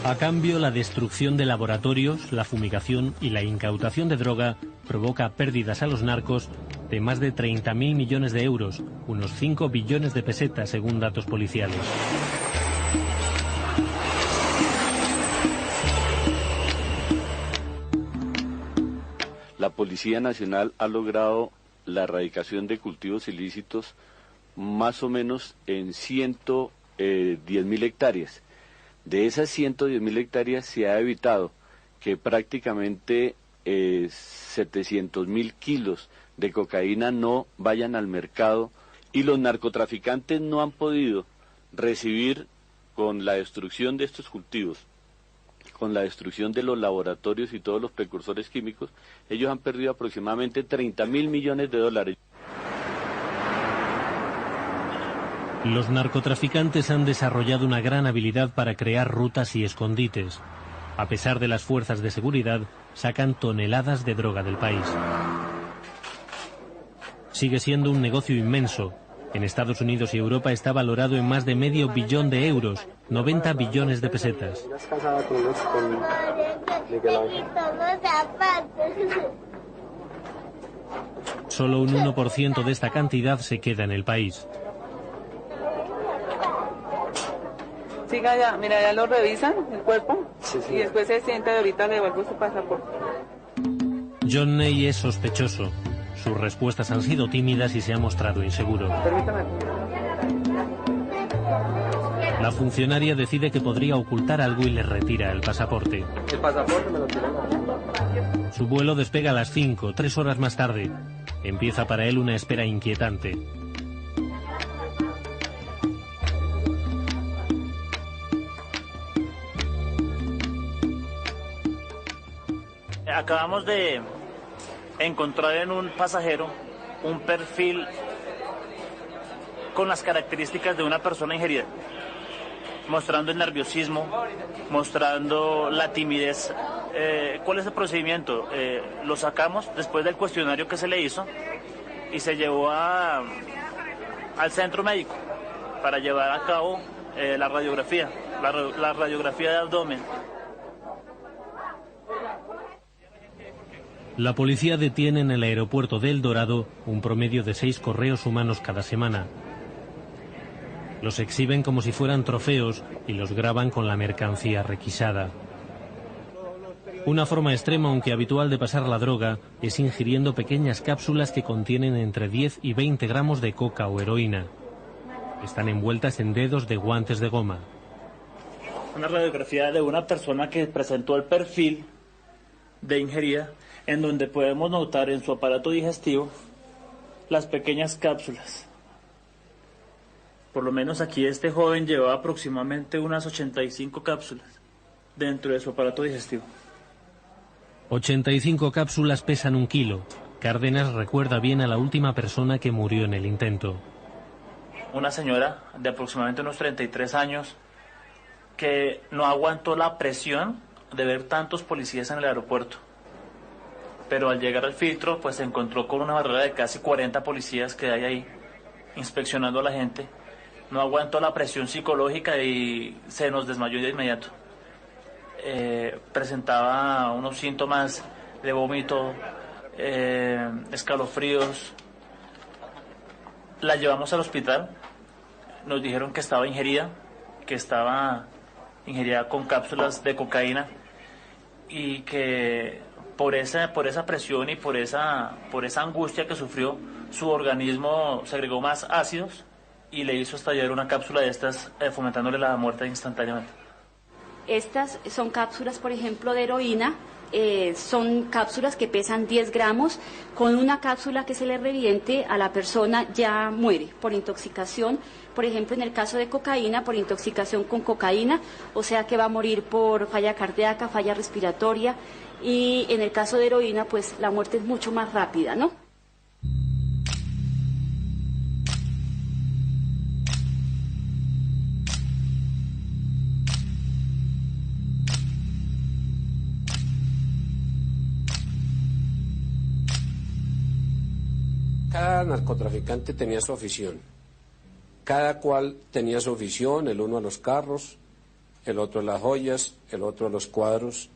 S3: A cambio, la destrucción de laboratorios, la fumigación y la incautación de droga provoca pérdidas a los narcos de más de 30.000 millones de euros, unos 5 billones de pesetas según datos policiales.
S12: La Policía Nacional ha logrado la erradicación de cultivos ilícitos más o menos en 110.000 hectáreas. De esas 110.000 hectáreas se ha evitado que prácticamente 700.000 kilos de cocaína no vayan al mercado y los narcotraficantes no han podido recibir, con la destrucción de estos cultivos, con la destrucción de los laboratorios y todos los precursores químicos, ellos han perdido aproximadamente 30.000 millones de dólares.
S3: Los narcotraficantes han desarrollado una gran habilidad para crear rutas y escondites. A pesar de las fuerzas de seguridad, sacan toneladas de droga del país. Sigue siendo un negocio inmenso. En Estados Unidos y Europa está valorado en más de medio billón de euros, 90 billones de pesetas. Solo un 1% de esta cantidad se queda en el país.
S11: Siga ya, mira, ya lo revisan, el cuerpo, y después se sienta y ahorita le devuelvo su pasaporte.
S3: John Ney es sospechoso. Sus respuestas han sido tímidas y se ha mostrado inseguro.
S11: Permítame.
S3: La funcionaria decide que podría ocultar algo y le retira el pasaporte.
S9: El pasaporte me lo tiró.
S3: Su vuelo despega a las 5, 3 horas más tarde. Empieza para él una espera inquietante.
S5: Acabamos de encontrar en un pasajero un perfil con las características de una persona ingerida, mostrando el nerviosismo, mostrando la timidez. ¿Cuál es el procedimiento? Lo sacamos después del cuestionario que se le hizo y se llevó al centro médico para llevar a cabo la radiografía, la radiografía de abdomen.
S3: La policía detiene en el aeropuerto de El Dorado un promedio de 6 correos humanos cada semana. Los exhiben como si fueran trofeos y los graban con la mercancía requisada. Una forma extrema, aunque habitual, de pasar la droga es ingiriendo pequeñas cápsulas que contienen entre 10 y 20 gramos de coca o heroína. Están envueltas en dedos de guantes de goma.
S5: Una radiografía de una persona que presentó el perfil de ingerida, en donde podemos notar en su aparato digestivo las pequeñas cápsulas. Por lo menos aquí este joven llevaba aproximadamente unas 85 cápsulas dentro de su aparato digestivo.
S3: 85 cápsulas pesan 1 kilo. Cárdenas recuerda bien a la última persona que murió en el intento.
S5: Una señora de aproximadamente unos 33 años que no aguantó la presión de ver tantos policías en el aeropuerto. Pero al llegar al filtro, pues se encontró con una barrera de casi 40 policías que hay ahí, inspeccionando a la gente. No aguantó la presión psicológica y se nos desmayó de inmediato. Presentaba unos síntomas de vómito, escalofríos. La llevamos al hospital, nos dijeron que estaba ingerida con cápsulas de cocaína y que por esa presión y por esa angustia que sufrió, su organismo segregó más ácidos y le hizo estallar una cápsula de estas, fomentándole la muerte instantáneamente.
S6: Estas son cápsulas, por ejemplo, de heroína. Son cápsulas que pesan 10 gramos. Con una cápsula que se le reviente a la persona ya muere por intoxicación. Por ejemplo, en el caso de cocaína, por intoxicación con cocaína, o sea que va a morir por falla cardíaca, falla respiratoria. Y en el caso de heroína, pues la muerte es mucho más rápida, ¿no?
S7: Cada narcotraficante tenía su afición. Cada cual tenía su afición, el uno a los carros, el otro a las joyas, el otro a los cuadros,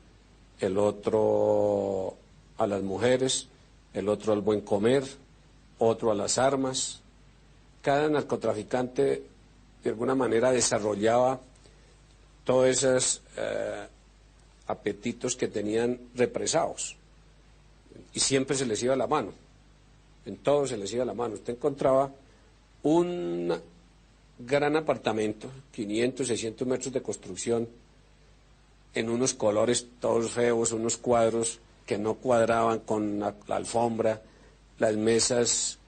S7: el otro a las mujeres, el otro al buen comer, otro a las armas. Cada narcotraficante de alguna manera desarrollaba todos esos apetitos que tenían represados y siempre se les iba la mano, en todo se les iba la mano. Usted encontraba un gran apartamento, 500, 600 metros de construcción, en unos colores todos feos, unos cuadros que no cuadraban con la alfombra, las mesas,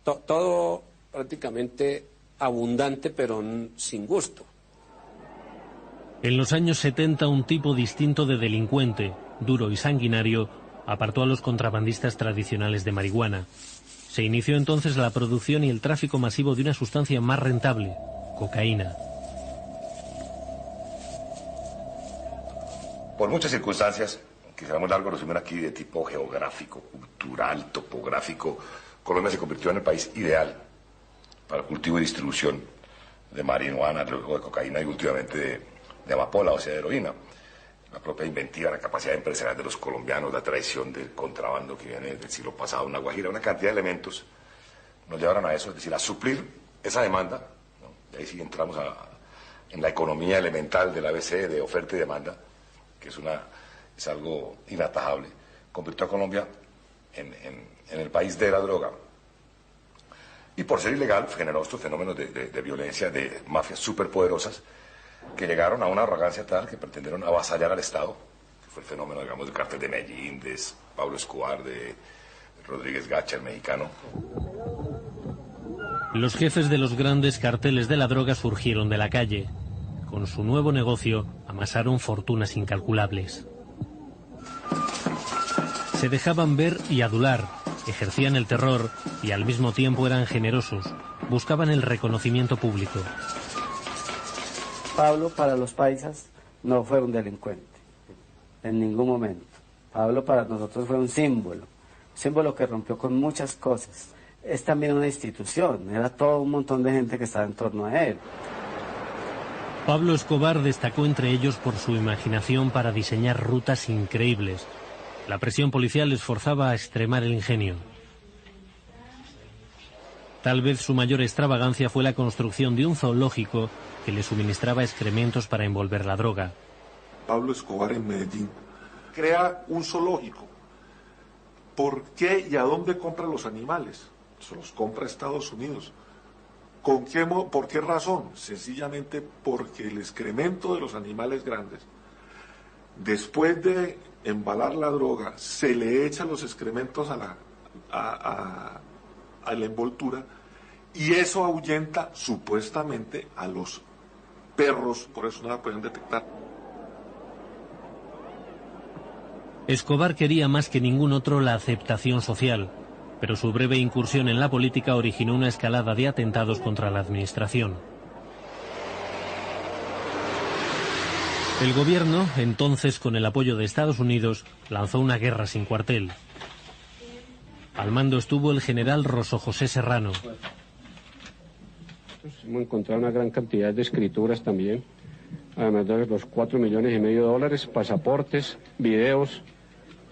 S7: todo prácticamente abundante pero sin gusto.
S3: En los años 70 un tipo distinto de delincuente, duro y sanguinario, apartó a los contrabandistas tradicionales de marihuana. Se inició entonces la producción y el tráfico masivo de una sustancia más rentable, cocaína.
S8: Por muchas circunstancias, quizá muy largo resumen aquí de tipo geográfico, cultural, topográfico, Colombia se convirtió en el país ideal para el cultivo y distribución de marihuana, luego de cocaína y últimamente de amapola, o sea, de heroína. La propia inventiva, la capacidad empresarial de los colombianos, la tradición del contrabando que viene del siglo pasado, una Guajira, una cantidad de elementos nos llevaron a eso, es decir, a suplir esa demanda, ¿no? Y ahí sí entramos en la economía elemental del ABC de oferta y demanda, que es algo inatajable. Convirtió a Colombia en el país de la droga. Y por ser ilegal generó estos fenómenos de violencia, de mafias superpoderosas, que llegaron a una arrogancia tal que pretendieron avasallar al Estado, que fue el fenómeno, digamos, del cártel de Medellín, de Pablo Escobar, de Rodríguez Gacha, el mexicano.
S3: Los jefes de los grandes carteles de la droga surgieron de la calle. Con su nuevo negocio amasaron fortunas incalculables. Se dejaban ver y adular, ejercían el terror y al mismo tiempo eran generosos, buscaban el reconocimiento público.
S13: Pablo para los paisas no fue un delincuente, en ningún momento. Pablo para nosotros fue un símbolo que rompió con muchas cosas. Es también una institución, era todo un montón de gente que estaba en torno a él.
S3: Pablo Escobar destacó entre ellos por su imaginación para diseñar rutas increíbles. La presión policial les forzaba a extremar el ingenio. Tal vez su mayor extravagancia fue la construcción de un zoológico que le suministraba excrementos para envolver la droga.
S10: Pablo Escobar en Medellín crea un zoológico. ¿Por qué y a dónde compra los animales? Se los compra a Estados Unidos. ¿Por qué razón? Sencillamente porque el excremento de los animales grandes, después de embalar la droga, se le echa los excrementos a la envoltura y eso ahuyenta supuestamente a los perros, por eso no la pueden detectar.
S3: Escobar quería más que ningún otro la aceptación social, pero su breve incursión en la política originó una escalada de atentados contra la administración. El gobierno, entonces con el apoyo de Estados Unidos, lanzó una guerra sin cuartel. Al mando estuvo el general Rosso José Serrano.
S14: Hemos encontrado una gran cantidad de escrituras también, además de los $4,5 millones, pasaportes, videos,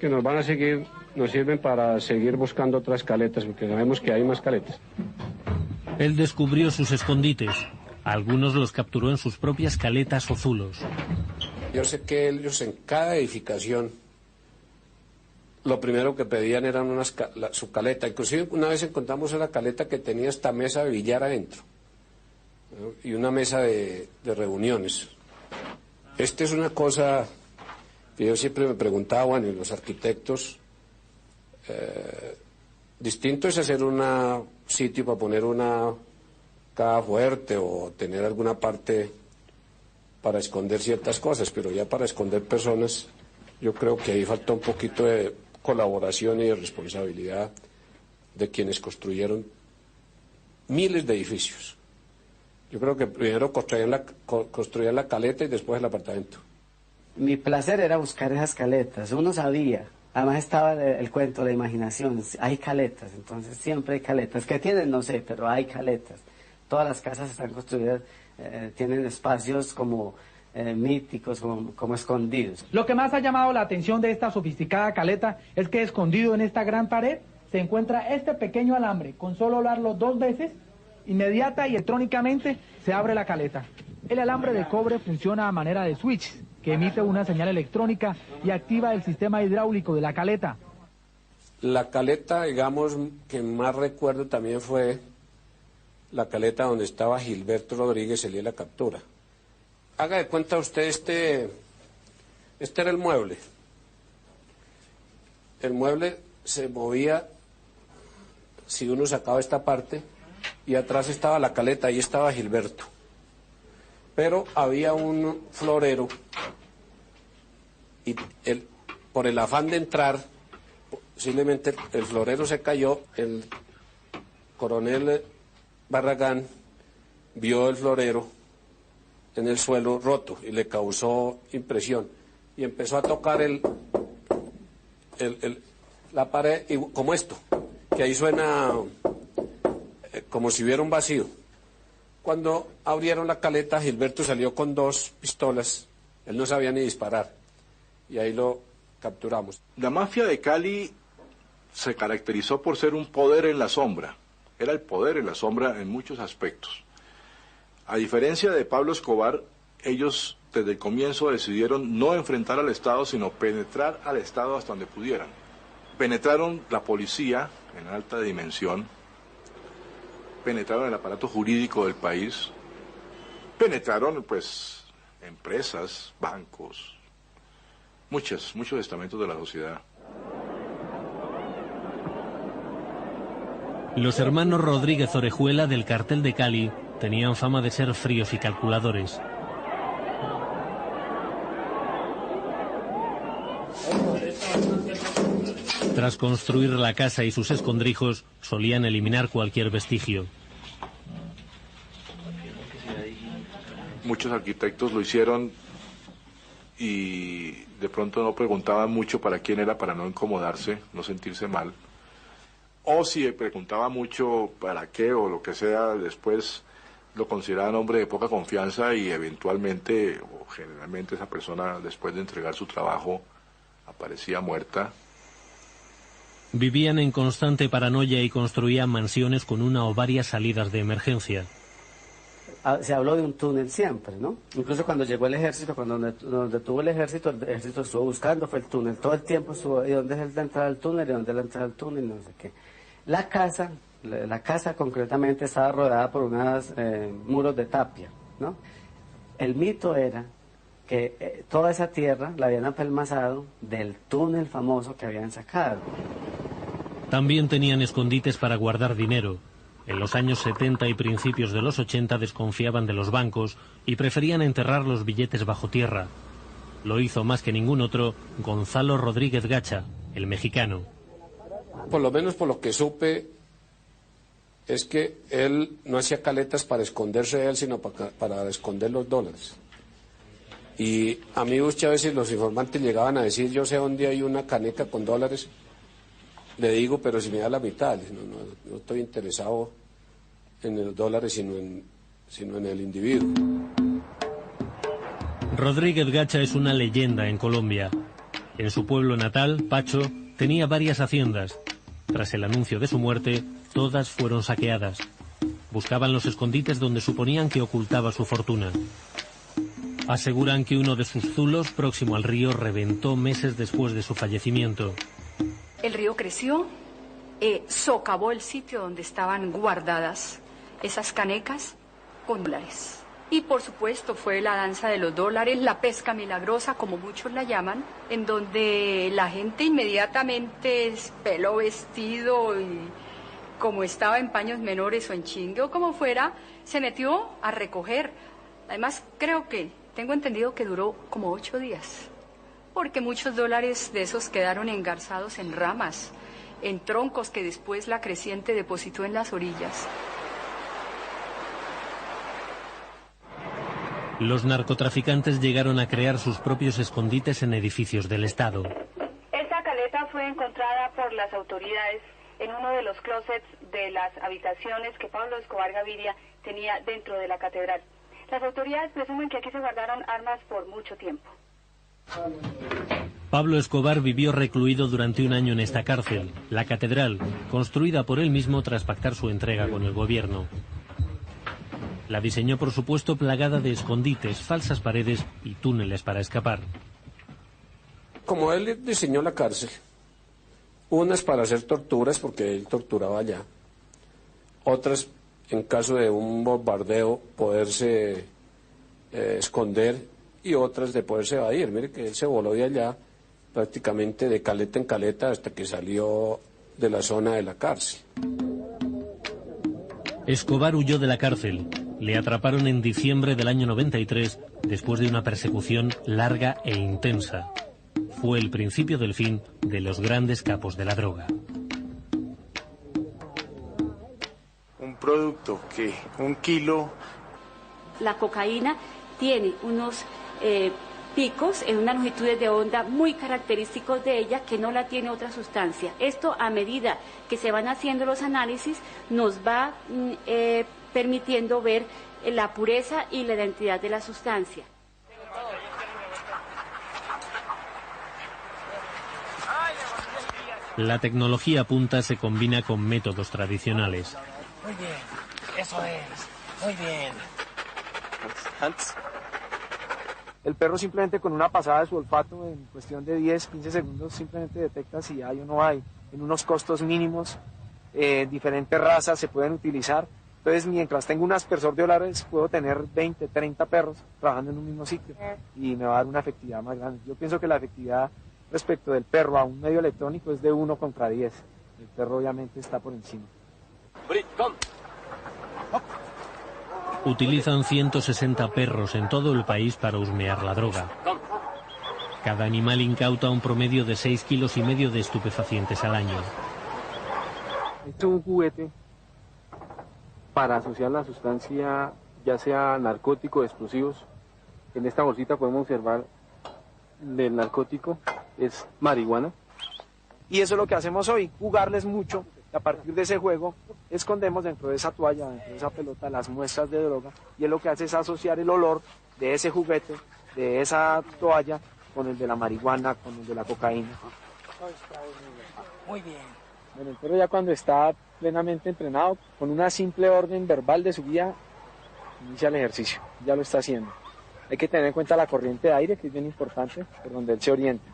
S14: que nos sirven para seguir buscando otras caletas, porque sabemos que hay más caletas.
S3: Él descubrió sus escondites. Algunos los capturó en sus propias caletas o zulos.
S7: Yo sé que ellos en cada edificación lo primero que pedían eran su caleta. Inclusive una vez encontramos una caleta que tenía esta mesa de billar adentro, ¿no? Y una mesa de reuniones. Esta es una cosa que yo siempre me preguntaba, bueno, y los arquitectos, distinto es hacer un sitio para poner una caja fuerte o tener alguna parte para esconder ciertas cosas, pero ya para esconder personas, yo creo que ahí falta un poquito de colaboración y de responsabilidad de quienes construyeron miles de edificios. Yo creo que primero construían la caleta y después el apartamento.
S13: Mi placer era buscar esas caletas, uno sabía, además estaba el cuento, la imaginación, hay caletas, entonces siempre hay caletas, ¿qué tienen? No sé, pero hay caletas. Todas las casas están construidas, tienen espacios como míticos, como escondidos.
S16: Lo que más ha llamado la atención de esta sofisticada caleta es que escondido en esta gran pared se encuentra este pequeño alambre. Con solo hablarlo 2 veces, inmediata y electrónicamente se abre la caleta. El alambre de cobre funciona a manera de switch, que emite una señal electrónica y activa el sistema hidráulico de la caleta.
S7: La caleta, digamos, que más recuerdo también fue la caleta donde estaba Gilberto Rodríguez el día de la captura. Haga de cuenta usted, este era el mueble. El mueble se movía si uno sacaba esta parte y atrás estaba la caleta, ahí estaba Gilberto. Pero había un florero y por el afán de entrar, posiblemente el florero se cayó, el coronel Barragán vio el florero en el suelo roto y le causó impresión y empezó a tocar la pared y, como esto, que ahí suena como si hubiera un vacío. Cuando abrieron la caleta, Gilberto salió con 2 pistolas, él no sabía ni disparar y ahí lo capturamos.
S10: La mafia de Cali se caracterizó por ser un poder en la sombra, era el poder en la sombra en muchos aspectos. A diferencia de Pablo Escobar, ellos desde el comienzo decidieron no enfrentar al Estado, sino penetrar al Estado hasta donde pudieran. Penetraron la policía en alta dimensión, penetraron el aparato jurídico del país, penetraron pues empresas, bancos, muchos estamentos de la sociedad.
S3: Los hermanos Rodríguez Orejuela del cartel de Cali tenían fama de ser fríos y calculadores. Tras construir la casa y sus escondrijos, solían eliminar cualquier vestigio.
S10: Muchos arquitectos lo hicieron y de pronto no preguntaban mucho para quién era, para no incomodarse, no sentirse mal. O si preguntaba mucho para qué o lo que sea, después lo consideraban hombre de poca confianza y eventualmente, o generalmente, esa persona, después de entregar su trabajo, aparecía muerta.
S3: Vivían en constante paranoia y construían mansiones con una o varias salidas de emergencia.
S13: Se habló de un túnel siempre, ¿no? Incluso cuando llegó el ejército, cuando nos detuvo el ejército estuvo buscando, fue el túnel. Todo el tiempo estuvo, ¿y dónde es la entrada al túnel? ¿Y dónde es la entrada al túnel? No sé qué. La casa concretamente estaba rodeada por unos muros de tapia, ¿no? El mito era que toda esa tierra la habían apelmazado del túnel famoso que habían sacado.
S3: También tenían escondites para guardar dinero. En los años 70 y principios de los 80 desconfiaban de los bancos y preferían enterrar los billetes bajo tierra. Lo hizo más que ningún otro Gonzalo Rodríguez Gacha, el mexicano.
S7: Por lo menos por lo que supe, es que él no hacía caletas para esconderse de él, sino para esconder los dólares. Y a mí muchas veces los informantes llegaban a decir, yo sé dónde hay una caneca con dólares, le digo, pero si me da la mitad, no estoy interesado en los dólares, sino en el individuo.
S3: Rodríguez Gacha es una leyenda en Colombia. En su pueblo natal, Pacho, tenía varias haciendas. Tras el anuncio de su muerte, todas fueron saqueadas. Buscaban los escondites donde suponían que ocultaba su fortuna. Aseguran que uno de sus zulos, próximo al río, reventó meses después de su fallecimiento.
S17: El río creció, socavó el sitio donde estaban guardadas esas canecas con dólares. Y por supuesto fue la danza de los dólares, la pesca milagrosa, como muchos la llaman, en donde la gente inmediatamente peló vestido y como estaba en paños menores o en chingue o como fuera, se metió a recoger. Además, tengo entendido que duró como 8 días, porque muchos dólares de esos quedaron engarzados en ramas, en troncos que después la creciente depositó en las orillas.
S3: Los narcotraficantes llegaron a crear sus propios escondites en edificios del Estado.
S17: Esta caleta fue encontrada por las autoridades en uno de los closets de las habitaciones que Pablo Escobar Gaviria tenía dentro de la catedral.
S18: Las autoridades presumen que aquí se guardaron armas por mucho tiempo.
S3: Pablo Escobar vivió recluido durante un año en esta cárcel, la Catedral, construida por él mismo tras pactar su entrega con el gobierno. La diseñó, por supuesto, plagada de escondites, falsas paredes y túneles para escapar.
S7: Como él diseñó la cárcel, unas para hacer torturas, porque él torturaba allá, otras, en caso de un bombardeo, poderse esconder, y otras de poderse evadir. Mire que él se voló de allá prácticamente de caleta en caleta hasta que salió de la zona de la cárcel.
S3: Escobar huyó de la cárcel. Le atraparon en diciembre del año 93 después de una persecución larga e intensa. Fue el principio del fin de los grandes capos de la droga.
S24: Un producto que 1 kilo...
S6: La cocaína tiene unos picos en unas longitudes de onda muy característicos de ella que no la tiene otra sustancia. Esto, a medida que se van haciendo los análisis, nos va permitiendo ver la pureza y la identidad de la sustancia.
S3: La tecnología punta se combina con métodos tradicionales.
S4: Muy bien, eso es, muy bien.
S22: Hans. El perro simplemente con una pasada de su olfato en cuestión de 10, 15 segundos simplemente detecta si hay o no hay. En unos costos mínimos, diferentes razas se pueden utilizar. Entonces, mientras tengo un aspersor de olores, puedo tener 20, 30 perros trabajando en un mismo sitio y me va a dar una efectividad más grande. Yo pienso que la efectividad respecto del perro a un medio electrónico es de 1 contra 10. El perro obviamente está por encima.
S3: Utilizan 160 perros en todo el país para husmear la droga. Cada animal incauta un promedio de 6,5 kilos de estupefacientes al año.
S22: Esto es un juguete para asociar la sustancia, ya sea narcótico o explosivos. En esta bolsita podemos observar del narcótico, es marihuana. Y eso es lo que hacemos hoy, jugarles mucho. Y a partir de ese juego, escondemos dentro de esa toalla, dentro de esa pelota, las muestras de droga. Y es lo que hace es asociar el olor de ese juguete, de esa toalla, con el de la marihuana, con el de la cocaína.
S4: Muy bien.
S22: Bueno, el perro ya cuando está plenamente entrenado, con una simple orden verbal de su guía, inicia el ejercicio. Ya lo está haciendo. Hay que tener en cuenta la corriente de aire, que es bien importante, por donde él se orienta.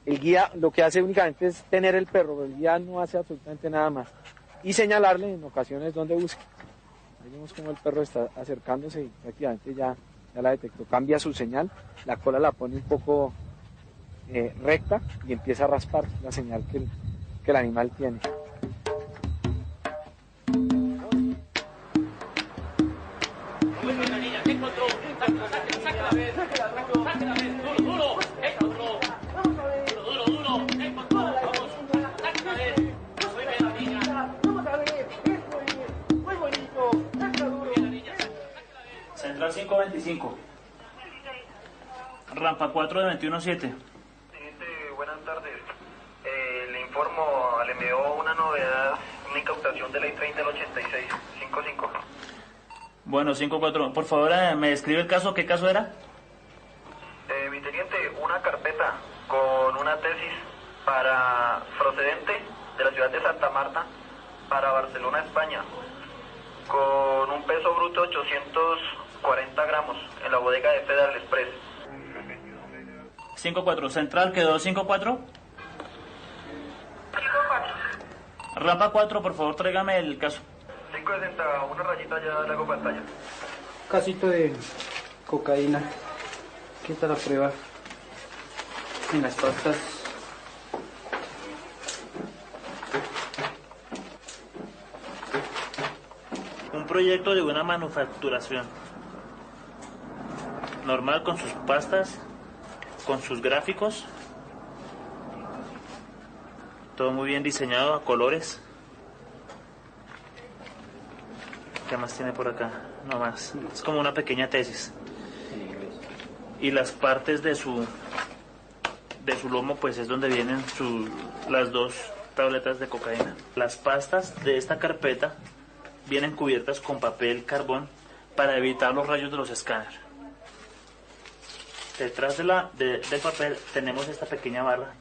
S22: El guía lo que hace únicamente es tener el perro, pero el guía no hace absolutamente nada más. Y señalarle en ocasiones donde busque. Ahí vemos cómo el perro está acercándose y prácticamente ya la detectó. Cambia su señal, la cola la pone un poco recta y empieza a raspar, la señal que el animal tiene.
S5: Central 525. Rampa 4 de 21-7.
S1: Teniente, buenas tardes. Le informo, le envió una novedad, una incautación de ley 30 del 86, 55.
S5: Bueno, 54. Por favor, ¿me describe el caso? ¿Qué caso era?
S1: Mi teniente, una carpeta con una tesis procedente de la ciudad de Santa Marta para Barcelona, España, con un peso bruto de 840 gramos en la bodega de Federal Express.
S5: 5-4. Central quedó 5-4. Rampa 4, por favor, tráigame el caso.
S1: 560, una rayita ya le hago pantalla.
S2: Casito de cocaína. Aquí está la prueba. En las pastas.
S5: Un proyecto de buena manufacturación. Normal, con sus pastas, con sus gráficos. Todo muy bien diseñado, a colores. ¿Qué más tiene por acá? No más. Es como una pequeña tesis. Y las partes de su lomo, pues es donde vienen las 2 tabletas de cocaína. Las pastas de esta carpeta vienen cubiertas con papel carbón para evitar los rayos de los escáneres. Detrás del papel tenemos esta pequeña barra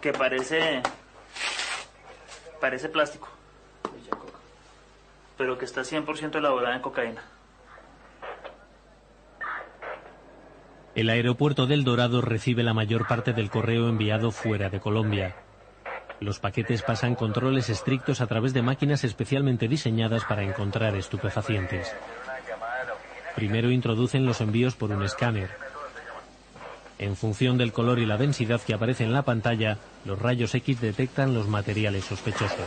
S5: que parece plástico, pero que está 100% elaborada en cocaína.
S3: El aeropuerto del Dorado recibe la mayor parte del correo enviado fuera de Colombia. Los paquetes pasan controles estrictos a través de máquinas especialmente diseñadas para encontrar estupefacientes. Primero introducen los envíos por un escáner. En función del color y la densidad que aparece en la pantalla, los rayos X detectan los materiales sospechosos.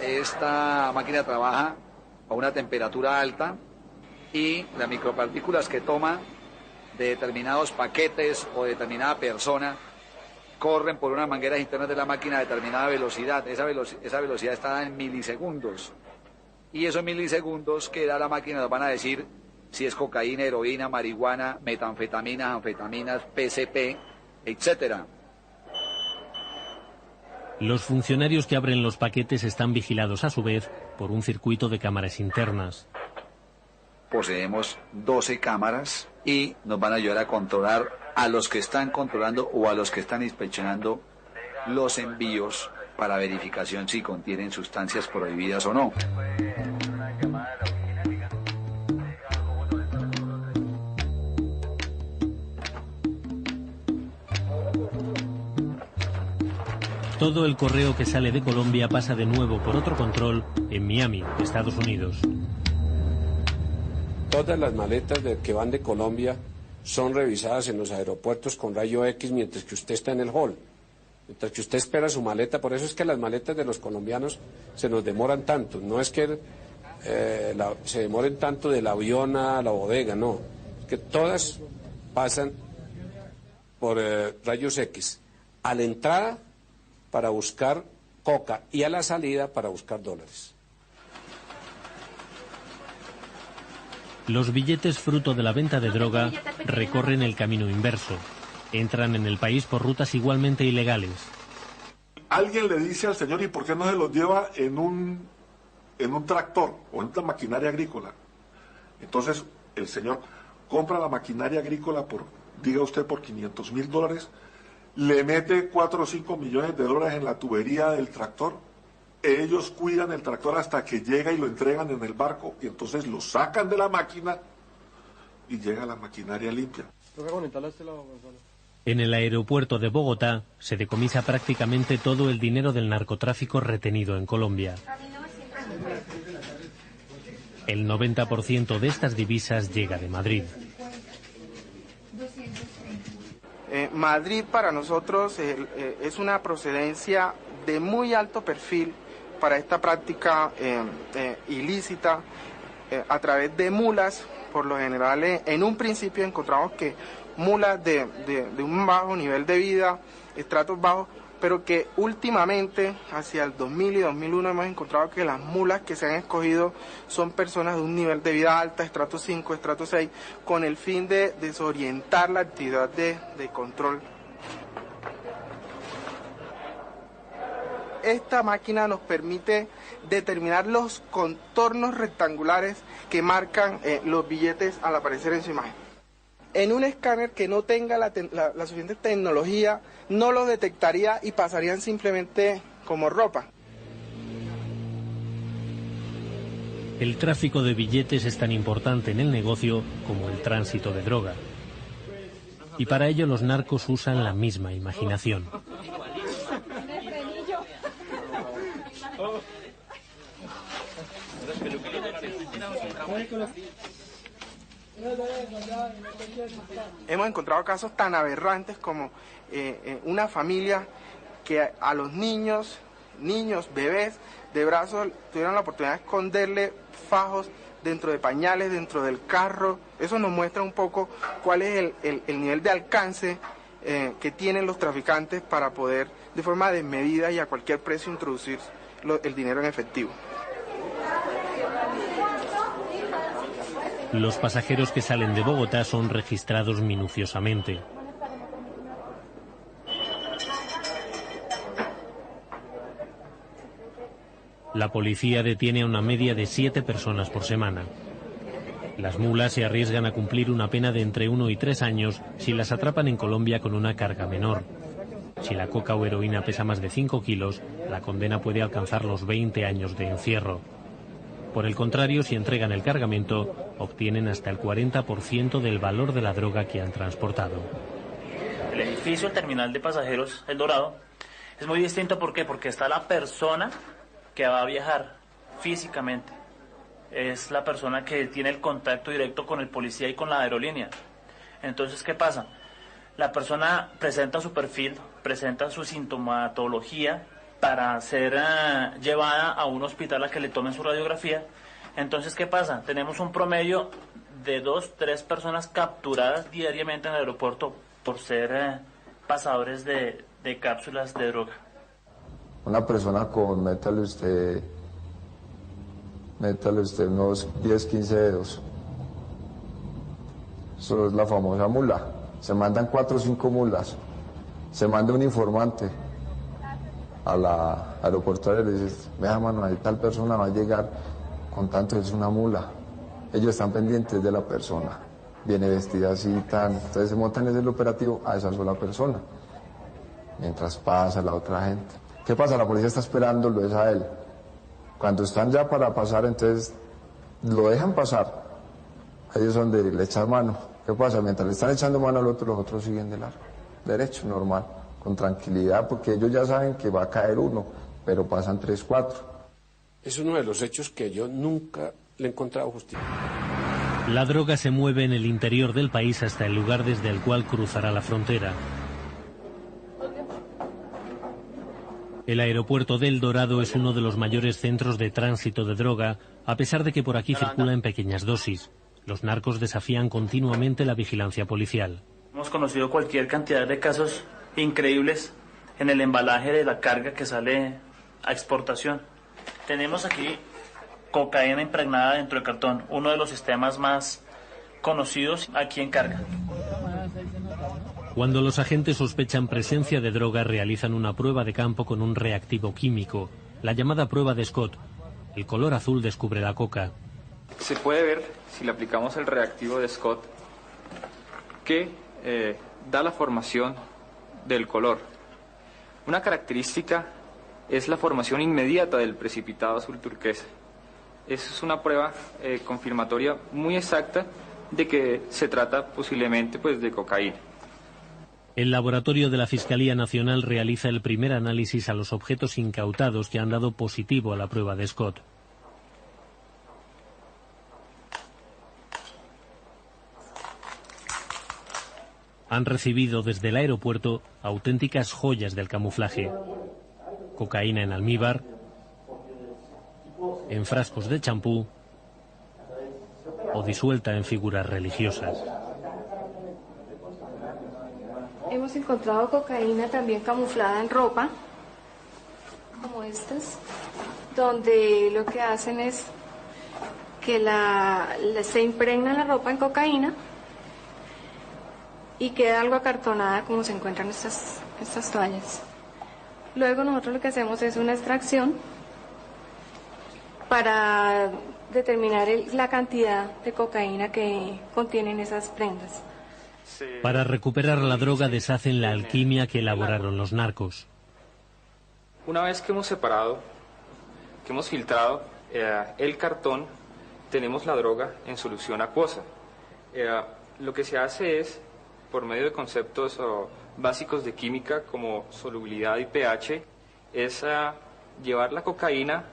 S19: Esta máquina trabaja a una temperatura alta y las micropartículas que toma de determinados paquetes o de determinada persona corren por unas mangueras internas de la máquina a determinada velocidad. Esa velocidad está dada en milisegundos. Y esos milisegundos que da la máquina nos van a decir si es cocaína, heroína, marihuana, metanfetaminas, anfetaminas, PCP, etcétera.
S3: Los funcionarios que abren los paquetes están vigilados a su vez por un circuito de cámaras internas.
S19: Poseemos 12 cámaras y nos van a ayudar a controlar a los que están controlando o a los que están inspeccionando los envíos para verificación si contienen sustancias prohibidas o no.
S3: Todo el correo que sale de Colombia pasa de nuevo por otro control en Miami, Estados Unidos.
S7: Todas las maletas que van de Colombia son revisadas en los aeropuertos con rayo X mientras que usted está en el hall. Mientras que usted espera su maleta, por eso es que las maletas de los colombianos se nos demoran tanto. No es que se demoren tanto del avión a la bodega, no. Es que todas pasan por rayos X. A la entrada para buscar coca y a la salida para buscar dólares.
S3: Los billetes fruto de la venta de droga recorren el camino inverso. Entran en el país por rutas igualmente ilegales.
S8: Alguien le dice al señor, ¿y por qué no se los lleva en un tractor o en una maquinaria agrícola? Entonces el señor compra la maquinaria agrícola diga usted, por $500,000, le mete 4 o 5 millones de dólares en la tubería del tractor. Ellos cuidan el tractor hasta que llega y lo entregan en el barco y entonces lo sacan de la máquina y llega la maquinaria limpia.
S3: En el aeropuerto de Bogotá se decomisa prácticamente todo el dinero del narcotráfico retenido en Colombia. El 90% de estas divisas llega de Madrid.
S24: Madrid para nosotros es una procedencia de muy alto perfil para esta práctica ilícita a través de mulas. Por lo general, en un principio encontramos que mulas de un bajo nivel de vida, estratos bajos, pero que últimamente, hacia el 2000 y 2001, hemos encontrado que las mulas que se han escogido son personas de un nivel de vida alta, estrato 5, estrato 6, con el fin de desorientar la actividad de control. Esta máquina nos permite determinar los contornos rectangulares que marcan los billetes al aparecer en su imagen. En un escáner que no tenga la suficiente tecnología, no los detectaría y pasarían simplemente como ropa.
S3: El tráfico de billetes es tan importante en el negocio como el tránsito de droga. Y para ello los narcos usan la misma imaginación.
S24: Hemos encontrado casos tan aberrantes como una familia que a los niños, bebés de brazos, tuvieron la oportunidad de esconderle fajos dentro de pañales, dentro del carro. Eso nos muestra un poco cuál es el nivel de alcance que tienen los traficantes para poder, de forma desmedida y a cualquier precio, introducir el dinero en efectivo.
S3: Los pasajeros que salen de Bogotá son registrados minuciosamente. La policía detiene a una media de 7 personas por semana. Las mulas se arriesgan a cumplir una pena de entre 1 y 3 años si las atrapan en Colombia con una carga menor. Si la coca o heroína pesa más de 5 kilos, la condena puede alcanzar los 20 años de encierro. Por el contrario, si entregan el cargamento, obtienen hasta el 40% del valor de la droga que han transportado.
S5: El edificio, el terminal de pasajeros, El Dorado, es muy distinto. ¿Por qué? Porque está la persona que va a viajar físicamente. Es la persona que tiene el contacto directo con el policía y con la aerolínea. Entonces, ¿qué pasa? La persona presenta su perfil, presenta su sintomatología para ser llevada a un hospital a que le tomen su radiografía. Entonces, ¿qué pasa? Tenemos un promedio de 2, 3 personas capturadas diariamente en el aeropuerto por ser pasadores de cápsulas de droga.
S15: Una persona con métale usted unos 10, 15 dedos. Eso es la famosa mula. Se mandan 4 o 5 mulas. Se manda un informante a la aeroportuaria y le dice, vea mano, ahí tal persona va a llegar con tanto, es una mula. Ellos están pendientes de la persona. Viene vestida así y tan. Entonces se montan en el operativo a esa sola persona. Mientras pasa la otra gente. ¿Qué pasa? La policía está esperándolo, es a él. Cuando están ya para pasar, entonces lo dejan pasar. Ahí es donde le echan mano. ¿Qué pasa? Mientras le están echando mano al otro, los otros siguen de largo. Derecho, normal, con tranquilidad, porque ellos ya saben que va a caer uno, pero pasan 3, 4.
S7: Es uno de los hechos que yo nunca le he encontrado justicia.
S3: La droga se mueve en el interior del país hasta el lugar desde el cual cruzará la frontera. El aeropuerto de El Dorado es uno de los mayores centros de tránsito de droga, a pesar de que por aquí circula en pequeñas dosis. Los narcos desafían continuamente la vigilancia policial.
S5: Hemos conocido cualquier cantidad de casos increíbles en el embalaje de la carga que sale a exportación. Tenemos aquí cocaína impregnada dentro del cartón, uno de los sistemas más conocidos aquí en carga.
S3: Cuando los agentes sospechan presencia de droga, realizan una prueba de campo con un reactivo químico, la llamada prueba de Scott. El color azul descubre la coca.
S20: Se puede ver, si le aplicamos el reactivo de Scott, que da la formación del color. Una característica es la formación inmediata del precipitado azul turquesa. Esa es una prueba confirmatoria muy exacta de que se trata posiblemente de cocaína.
S3: El laboratorio de la Fiscalía Nacional realiza el primer análisis a los objetos incautados que han dado positivo a la prueba de Scott. Han recibido desde el aeropuerto auténticas joyas del camuflaje. Cocaína en almíbar, en frascos de champú o disuelta en figuras religiosas.
S21: Hemos encontrado cocaína también camuflada en ropa, como estas, donde lo que hacen es que se impregna la ropa en cocaína y queda algo acartonada como se encuentran estas toallas. Luego nosotros lo que hacemos es una extracción para determinar la cantidad de cocaína que contienen esas prendas.
S3: Para recuperar la droga deshacen la alquimia que elaboraron los narcos.
S20: Una vez que hemos separado, que hemos filtrado el cartón, tenemos la droga en solución acuosa. Lo que se hace es, por medio de conceptos básicos de química como solubilidad y pH, es llevar la cocaína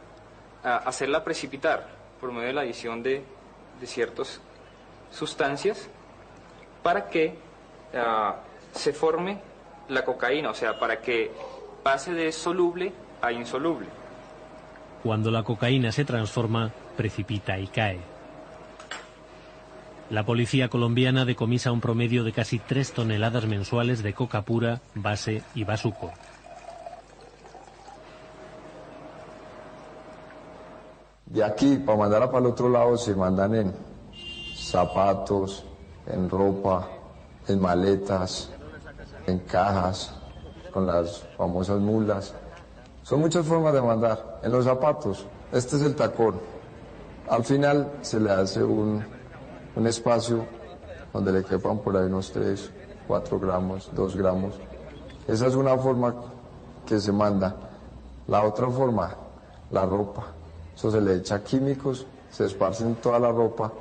S20: a hacerla precipitar por medio de la adición de ciertas sustancias para que se forme la cocaína, o sea, para que pase de soluble a insoluble.
S3: Cuando la cocaína se transforma, precipita y cae. La policía colombiana decomisa un promedio de casi 3 toneladas mensuales de coca pura, base y bazuco.
S15: De aquí, para mandarla para el otro lado, se mandan en zapatos, en ropa, en maletas, en cajas, con las famosas mulas. Son muchas formas de mandar. En los zapatos, Este es el tacón. Al final se le hace un espacio donde le quepan por ahí unos 3, 4 gramos, 2 gramos. Esa es una forma que se manda. La otra forma, la ropa. Eso se le echa químicos, se esparcen toda la ropa,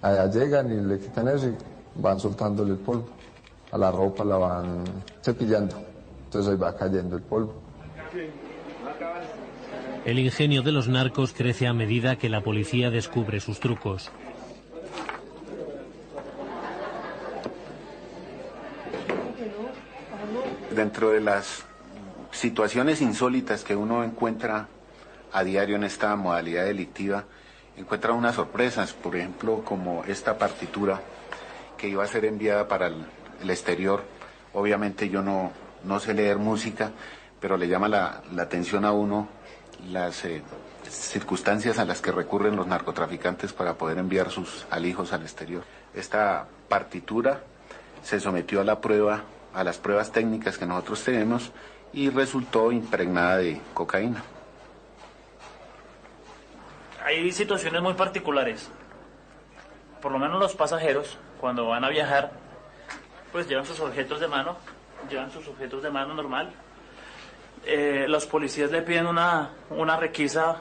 S15: allá llegan y le quitan eso y van soltándole el polvo. A la ropa la van cepillando, entonces ahí va cayendo el polvo.
S3: El ingenio de los narcos crece a medida que la policía descubre sus trucos.
S9: Dentro de las situaciones insólitas que uno encuentra a diario en esta modalidad delictiva, encuentra unas sorpresas, por ejemplo, como esta partitura que iba a ser enviada para el exterior. Obviamente yo no sé leer música, pero le llama la atención a uno las circunstancias a las que recurren los narcotraficantes para poder enviar sus alijos al exterior. Esta partitura se sometió a las pruebas técnicas que nosotros tenemos y resultó impregnada de cocaína.
S5: Hay situaciones muy particulares. Por lo menos los pasajeros, cuando van a viajar, pues llevan sus objetos de mano, normal. Los policías le piden una requisa,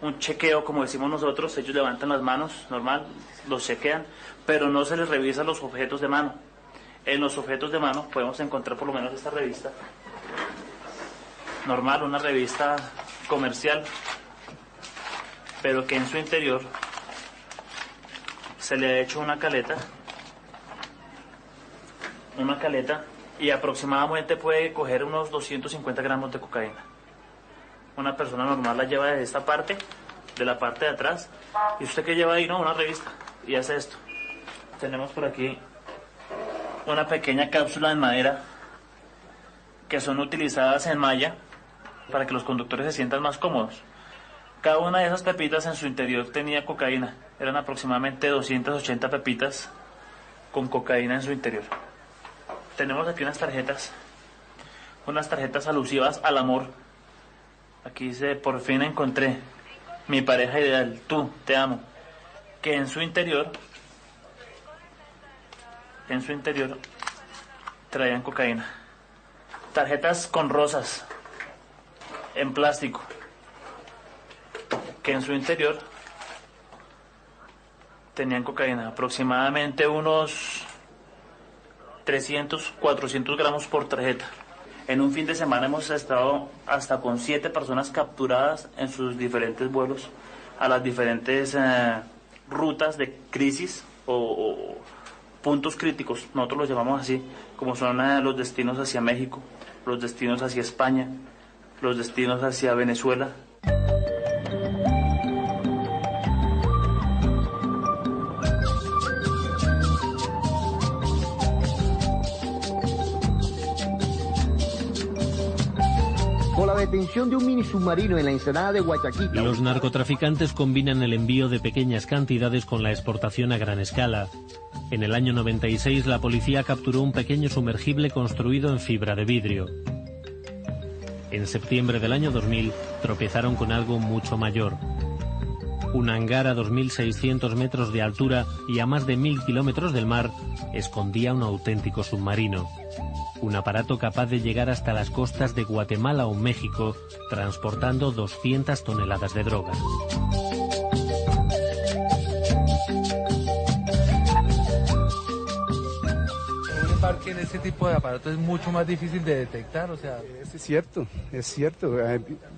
S5: un chequeo, como decimos nosotros. Ellos levantan las manos, normal, los chequean, pero no se les revisa los objetos de mano. En los objetos de mano podemos encontrar por lo menos esta revista, normal, una revista comercial, pero que en su interior se le ha hecho una caleta y aproximadamente puede coger unos 250 gramos de cocaína. Una persona normal la lleva de esta parte, de la parte de atrás, y usted que lleva ahí, ¿no? Una revista, y hace esto. Tenemos por aquí una pequeña cápsula en madera que son utilizadas en malla para que los conductores se sientan más cómodos. Cada una de esas pepitas en su interior tenía cocaína. Eran aproximadamente 280 pepitas con cocaína en su interior. Tenemos aquí unas tarjetas alusivas al amor. Aquí dice: por fin encontré mi pareja ideal, tú, te amo. Que en su interior traían cocaína. Tarjetas con rosas en plástico, que en su interior tenían cocaína, aproximadamente unos 300, 400 gramos por tarjeta. En un fin de semana hemos estado hasta con 7 personas capturadas en sus diferentes vuelos a las diferentes rutas de crisis o puntos críticos, nosotros los llamamos así, como son los destinos hacia México, los destinos hacia España, los destinos hacia Venezuela.
S11: Por la detención de un mini submarino en la ensenada de Guayaquil.
S3: Los narcotraficantes combinan el envío de pequeñas cantidades con la exportación a gran escala. En el año 96 la policía capturó un pequeño sumergible construido en fibra de vidrio. En septiembre del año 2000 tropezaron con algo mucho mayor. Un hangar a 2.600 metros de altura y a más de 1.000 kilómetros del mar escondía un auténtico submarino. Un aparato capaz de llegar hasta las costas de Guatemala o México, transportando 200 toneladas de droga.
S12: Un embarque en este tipo de aparatos es mucho más difícil de detectar, o sea...
S23: Es cierto.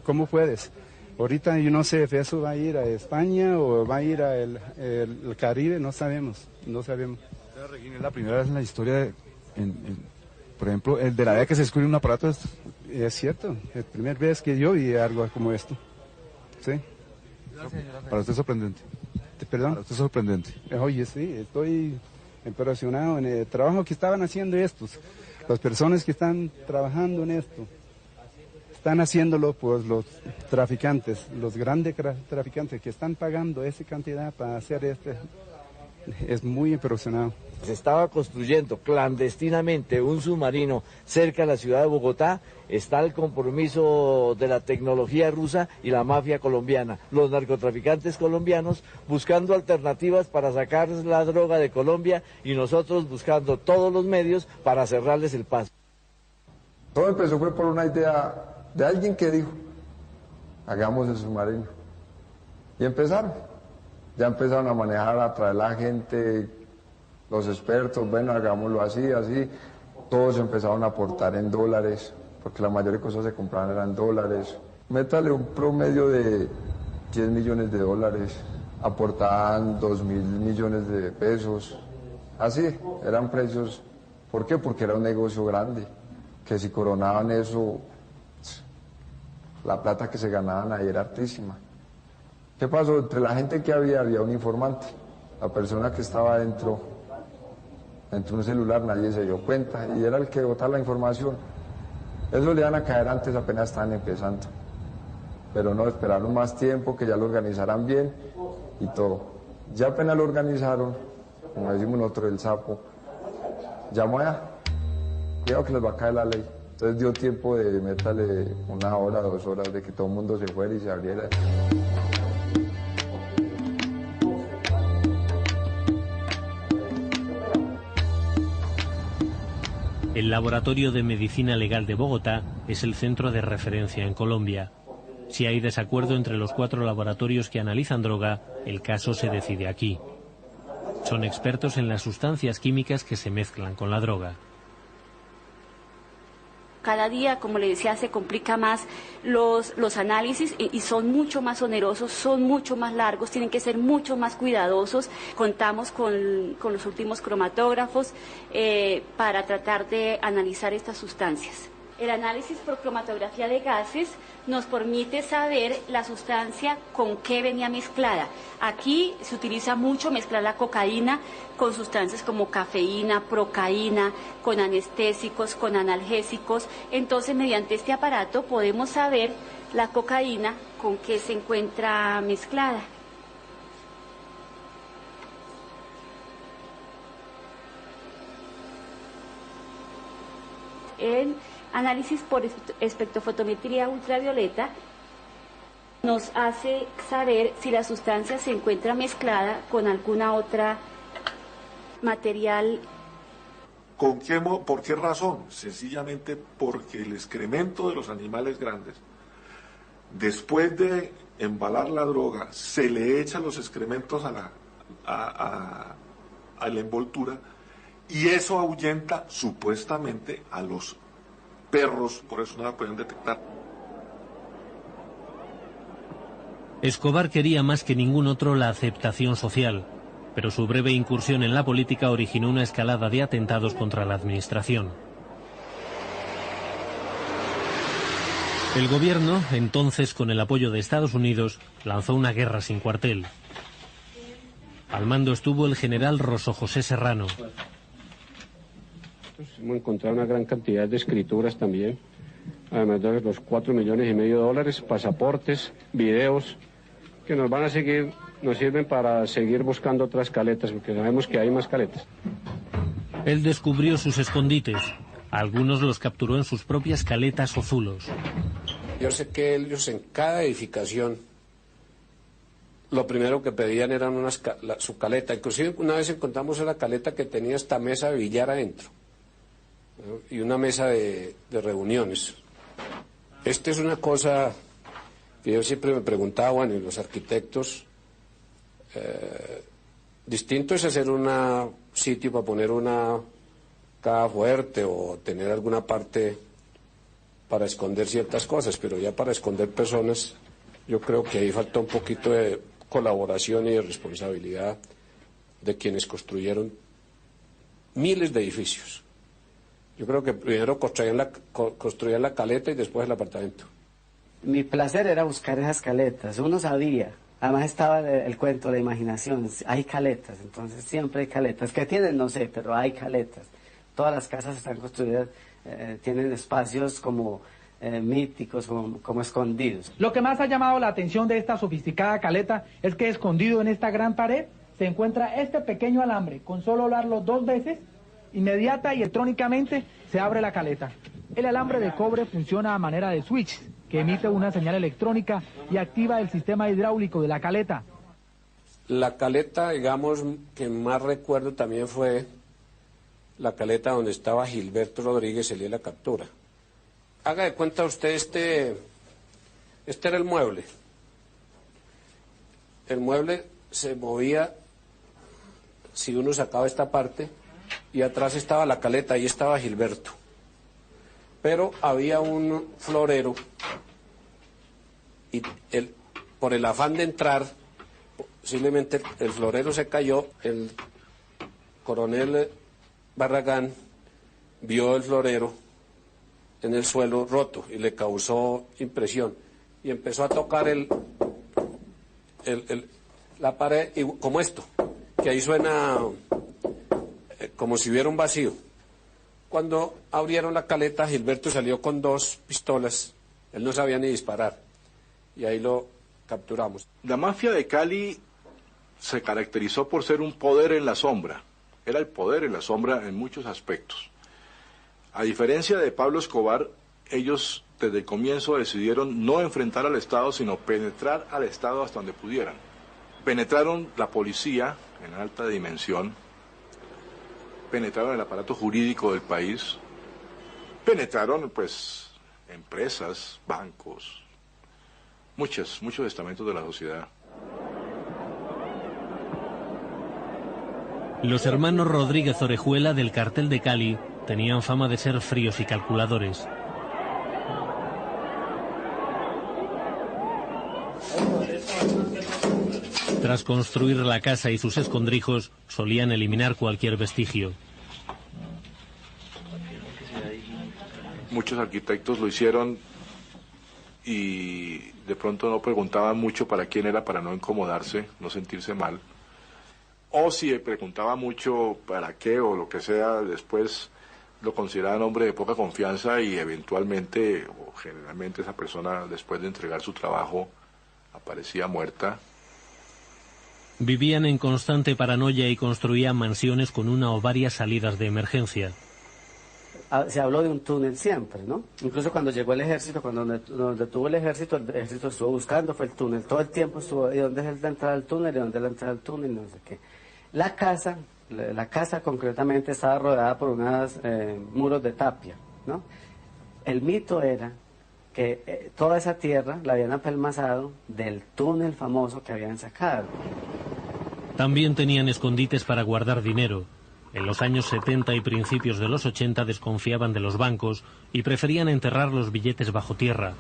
S23: ¿Cómo puedes? Ahorita yo no sé, ¿eso va a ir a España o va a ir al Caribe? No sabemos.
S25: Regina, es la primera vez en la historia, por ejemplo, el de la vez que se descubre un aparato.
S23: Es cierto, es la primera vez que yo vi algo como esto. ¿Sí?
S25: Para usted es sorprendente.
S23: ¿Perdón?
S25: Para usted es sorprendente.
S23: Oye, sí, estoy impresionado en el trabajo que estaban haciendo estos. Las personas que están trabajando en esto. Están haciéndolo pues los traficantes, los grandes traficantes que están pagando esa cantidad para hacer Es muy impresionado.
S10: se estaba construyendo clandestinamente un submarino cerca de la ciudad de Bogotá, está el compromiso de la tecnología rusa y la mafia colombiana, los narcotraficantes colombianos buscando alternativas para sacar la droga de Colombia y nosotros buscando todos los medios para cerrarles el paso.
S15: Todo empezó fue por una idea de alguien que dijo, hagamos el submarino. Y empezaron. Ya empezaron a manejar, a traer la gente, los expertos, bueno, hagámoslo así, así. Todos empezaron a aportar en dólares, porque la mayoría de cosas se compraban eran dólares. Métale un promedio de 10 millones de dólares, aportaban 2.000 millones de pesos. Así, eran precios. ¿Por qué? Porque era un negocio grande, que si coronaban eso, la plata que se ganaban ahí era altísima. ¿Qué pasó? Entre la gente que había un informante. La persona que estaba dentro un celular, nadie se dio cuenta y era el que botaba la información. Eso le iban a caer antes, apenas estaban empezando. Pero no, esperaron más tiempo, que ya lo organizaran bien y todo. Ya apenas lo organizaron, como decimos nosotros, el sapo, llamó allá, cuidado que les va a caer la ley. Entonces dio tiempo de métale 1 hora, 2 horas, de que todo el mundo se fuera y se abriera.
S3: El Laboratorio de Medicina Legal de Bogotá es el centro de referencia en Colombia. Si hay desacuerdo entre los 4 laboratorios que analizan droga, el caso se decide aquí. Son expertos en las sustancias químicas que se mezclan con la droga.
S6: Cada día, como le decía, se complica más los análisis y son mucho más onerosos, son mucho más largos, tienen que ser mucho más cuidadosos. Contamos con los últimos cromatógrafos para tratar de analizar estas sustancias. El análisis por cromatografía de gases nos permite saber la sustancia con qué venía mezclada. Aquí se utiliza mucho mezclar la cocaína con sustancias como cafeína, procaína, con anestésicos, con analgésicos. Entonces, mediante este aparato podemos saber la cocaína con qué se encuentra mezclada. El análisis por espectrofotometría ultravioleta nos hace saber si la sustancia se encuentra mezclada con alguna otra material.
S13: ¿Por qué razón? Sencillamente porque el excremento de los animales grandes, después de embalar la droga, se le echa los excrementos a la envoltura y eso ahuyenta supuestamente a los perros, por eso no la pueden detectar.
S3: Escobar quería más que ningún otro la aceptación social, pero su breve incursión en la política originó una escalada de atentados contra la administración. El gobierno, entonces con el apoyo de Estados Unidos, lanzó una guerra sin cuartel. Al mando estuvo el general Rosso José Serrano.
S14: Hemos encontrado una gran cantidad de escrituras también, además de los $4,5 millones, pasaportes, videos, que nos sirven para seguir buscando otras caletas, porque sabemos que hay más caletas.
S3: Él descubrió sus escondites. Algunos los capturó en sus propias caletas o zulos.
S7: Yo sé que ellos en cada edificación lo primero que pedían eran su caleta. Inclusive una vez encontramos una caleta que tenía esta mesa de billar adentro, ¿no? Y una mesa de reuniones. Esta es una cosa que yo siempre me preguntaba, bueno, y los arquitectos, distinto es hacer un sitio para poner una caja fuerte o tener alguna parte para esconder ciertas cosas, pero ya para esconder personas, yo creo que ahí falta un poquito de colaboración y de responsabilidad de quienes construyeron miles de edificios. Yo creo que primero construían la caleta y después el apartamento.
S16: Mi placer era buscar esas caletas, uno sabía, además estaba el cuento, la imaginación, hay caletas, entonces siempre hay caletas, ¿qué tienen? No sé, pero hay caletas. Todas las casas están construidas, tienen espacios como míticos, como escondidos.
S17: Lo que más ha llamado la atención de esta sofisticada caleta es que escondido en esta gran pared
S1: se encuentra este pequeño alambre. Con solo doblarlo 2 veces, inmediata y electrónicamente se abre la caleta. El alambre de cobre funciona a manera de switch, que emite una señal electrónica y activa el sistema hidráulico de la caleta.
S7: La caleta, digamos, que más recuerdo también fue la caleta donde estaba Gilberto Rodríguez el día de la captura. Haga de cuenta usted, este era el mueble. El mueble se movía si uno sacaba esta parte y atrás estaba la caleta, ahí estaba Gilberto. Pero había un florero y por el afán de entrar, posiblemente el florero se cayó, el coronel Barragán vio el florero en el suelo roto y le causó impresión y empezó a tocar la pared y, como esto, que ahí suena como si hubiera un vacío. Cuando abrieron la caleta, Gilberto salió con 2 pistolas, él no sabía ni disparar y ahí lo capturamos.
S13: La mafia de Cali se caracterizó por ser un poder en la sombra, era el poder en la sombra en muchos aspectos. A diferencia de Pablo Escobar, ellos desde el comienzo decidieron no enfrentar al Estado, sino penetrar al Estado hasta donde pudieran. Penetraron la policía en alta dimensión, penetraron el aparato jurídico del país, penetraron pues empresas, bancos, muchos estamentos de la sociedad.
S3: Los hermanos Rodríguez Orejuela del cartel de Cali tenían fama de ser fríos y calculadores. Tras construir la casa y sus escondrijos, solían eliminar cualquier vestigio.
S13: Muchos arquitectos lo hicieron y de pronto no preguntaban mucho para quién era, para no incomodarse, no sentirse mal. O si preguntaba mucho para qué o lo que sea, después lo consideraban hombre de poca confianza y eventualmente o generalmente esa persona, después de entregar su trabajo, aparecía muerta.
S3: Vivían en constante paranoia y construían mansiones con una o varias salidas de emergencia.
S16: Se habló de un túnel siempre, ¿no? Incluso cuando llegó el ejército, cuando detuvo el ejército estuvo buscando, fue el túnel. Todo el tiempo estuvo, ¿y dónde es la entrada al túnel? ¿Y dónde es la entrada al túnel? No sé qué. La casa concretamente estaba rodeada por unos muros de tapia, ¿no? El mito era que toda esa tierra la habían apelmazado del túnel famoso que habían sacado.
S3: También tenían escondites para guardar dinero. En los años 70 y principios de los 80 desconfiaban de los bancos y preferían enterrar los billetes bajo tierra.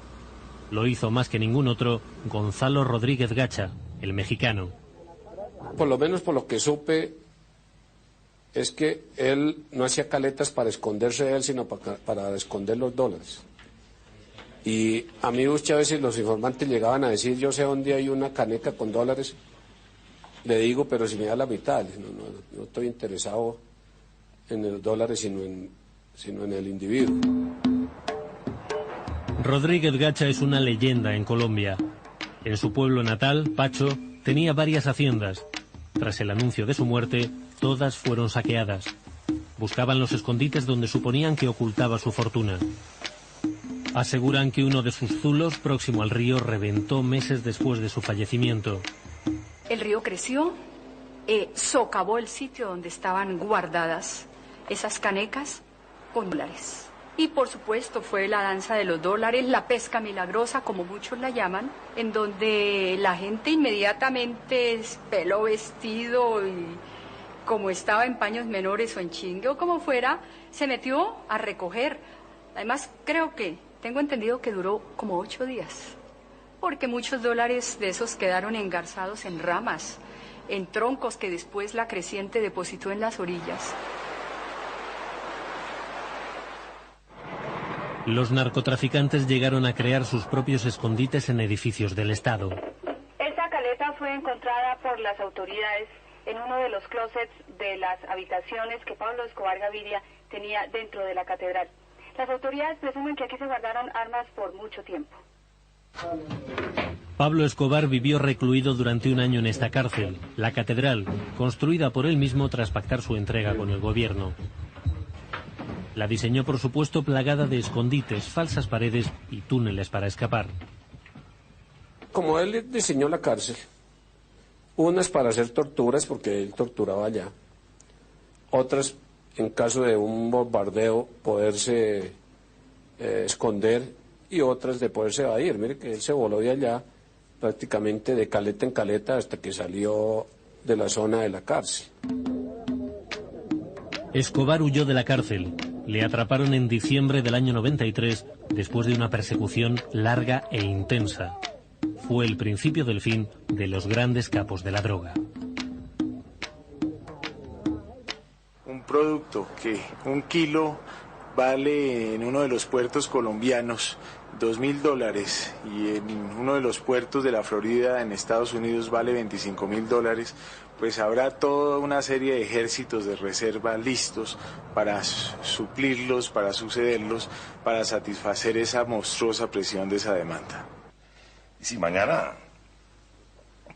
S3: Lo hizo más que ningún otro Gonzalo Rodríguez Gacha, el mexicano.
S7: Por lo menos por lo que supe, es que él no hacía caletas para esconderse de él, sino para esconder los dólares. Y a mí muchas veces los informantes llegaban a decir, yo sé dónde hay una caneca con dólares. Le digo, pero si me da la mitad, no estoy interesado en los dólares, sino en el individuo.
S3: Rodríguez Gacha es una leyenda en Colombia. En su pueblo natal, Pacho, tenía varias haciendas. Tras el anuncio de su muerte, todas fueron saqueadas. Buscaban los escondites donde suponían que ocultaba su fortuna. Aseguran que uno de sus zulos, próximo al río, reventó meses después de su fallecimiento.
S4: El río creció, socavó el sitio donde estaban guardadas esas canecas con dólares. Y por supuesto fue la danza de los dólares, la pesca milagrosa, como muchos la llaman, en donde la gente inmediatamente peló vestido y como estaba en paños menores o en chingue o como fuera, se metió a recoger. Además, tengo entendido que duró como 8 días. Porque muchos dólares de esos quedaron engarzados en ramas, en troncos que después la creciente depositó en las orillas.
S3: Los narcotraficantes llegaron a crear sus propios escondites en edificios del Estado.
S17: Esta caleta fue encontrada por las autoridades en uno de los closets de las habitaciones que Pablo Escobar Gaviria tenía dentro de la catedral. Las autoridades presumen que aquí se guardaron armas por mucho tiempo.
S3: Pablo Escobar vivió recluido durante un año en esta cárcel, la Catedral, construida por él mismo tras pactar su entrega con el gobierno. La diseñó, por supuesto, plagada de escondites, falsas paredes y túneles para escapar.
S7: Como él diseñó la cárcel, unas para hacer torturas, porque él torturaba allá, otras, en caso de un bombardeo, poderse esconder, y otras de poderse evadir. Mire que él se voló de allá prácticamente de caleta en caleta hasta que salió de la zona de la cárcel.
S3: Escobar huyó de la cárcel. Le atraparon en diciembre del año 93 después de una persecución larga e intensa. Fue el principio del fin de los grandes capos de la droga.
S2: Un producto que un kilo vale en uno de los puertos colombianos $2.000 y en uno de los puertos de la Florida en Estados Unidos vale $25.000, pues habrá toda una serie de ejércitos de reserva listos para suplirlos, para sucederlos, para satisfacer esa monstruosa presión de esa demanda.
S8: Y si mañana,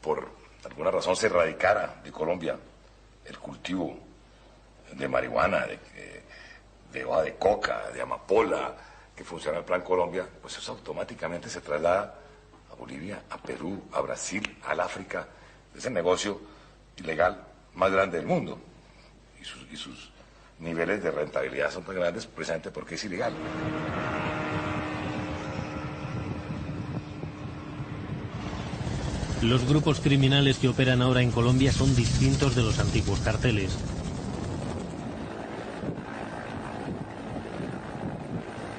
S8: por alguna razón, se erradicara de Colombia el cultivo de marihuana, de hoja de coca, de amapola, que funciona el Plan Colombia, pues eso automáticamente se traslada a Bolivia, a Perú, a Brasil, al África. Es el negocio ilegal más grande del mundo. Y sus niveles de rentabilidad son tan grandes precisamente porque es ilegal.
S3: Los grupos criminales que operan ahora en Colombia son distintos de los antiguos carteles.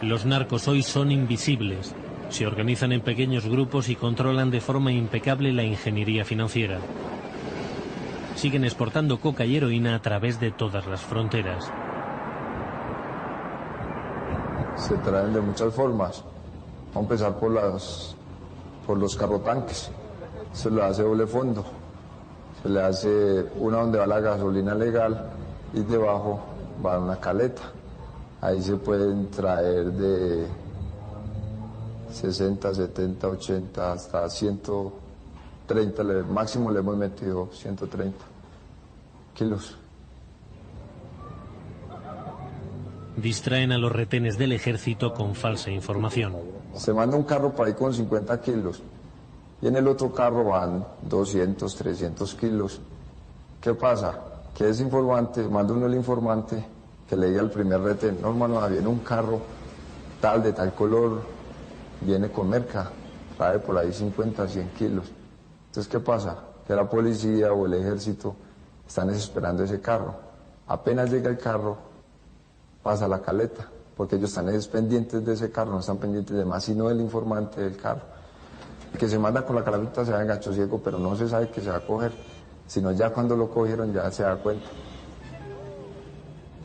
S3: Los narcos hoy son invisibles. Se organizan en pequeños grupos y controlan de forma impecable la ingeniería financiera. Siguen exportando coca y heroína a través de todas las fronteras.
S15: Se traen de muchas formas. Vamos a empezar por los carrotanques. Se le hace doble fondo. Se le hace una donde va la gasolina legal y debajo va una caleta. Ahí se pueden traer de 60, 70, 80 hasta 130, máximo le hemos metido 130 kilos.
S3: Distraen a los retenes del ejército con falsa información.
S15: Se manda un carro para ahí con 50 kilos y en el otro carro van 200, 300 kilos. ¿Qué pasa? Que ese informante, manda uno el informante que le diga al primer retén: no, hermano, viene un carro tal, de tal color, viene con merca, trae por ahí 50, 100 kilos. Entonces, ¿qué pasa? Que la policía o el ejército están esperando ese carro. Apenas llega el carro, pasa la caleta, porque ellos están pendientes de ese carro, no están pendientes de más, sino del informante del carro. El que se manda con la caleta se va en gancho ciego, pero no se sabe que se va a coger, sino ya cuando lo cogieron ya se da cuenta.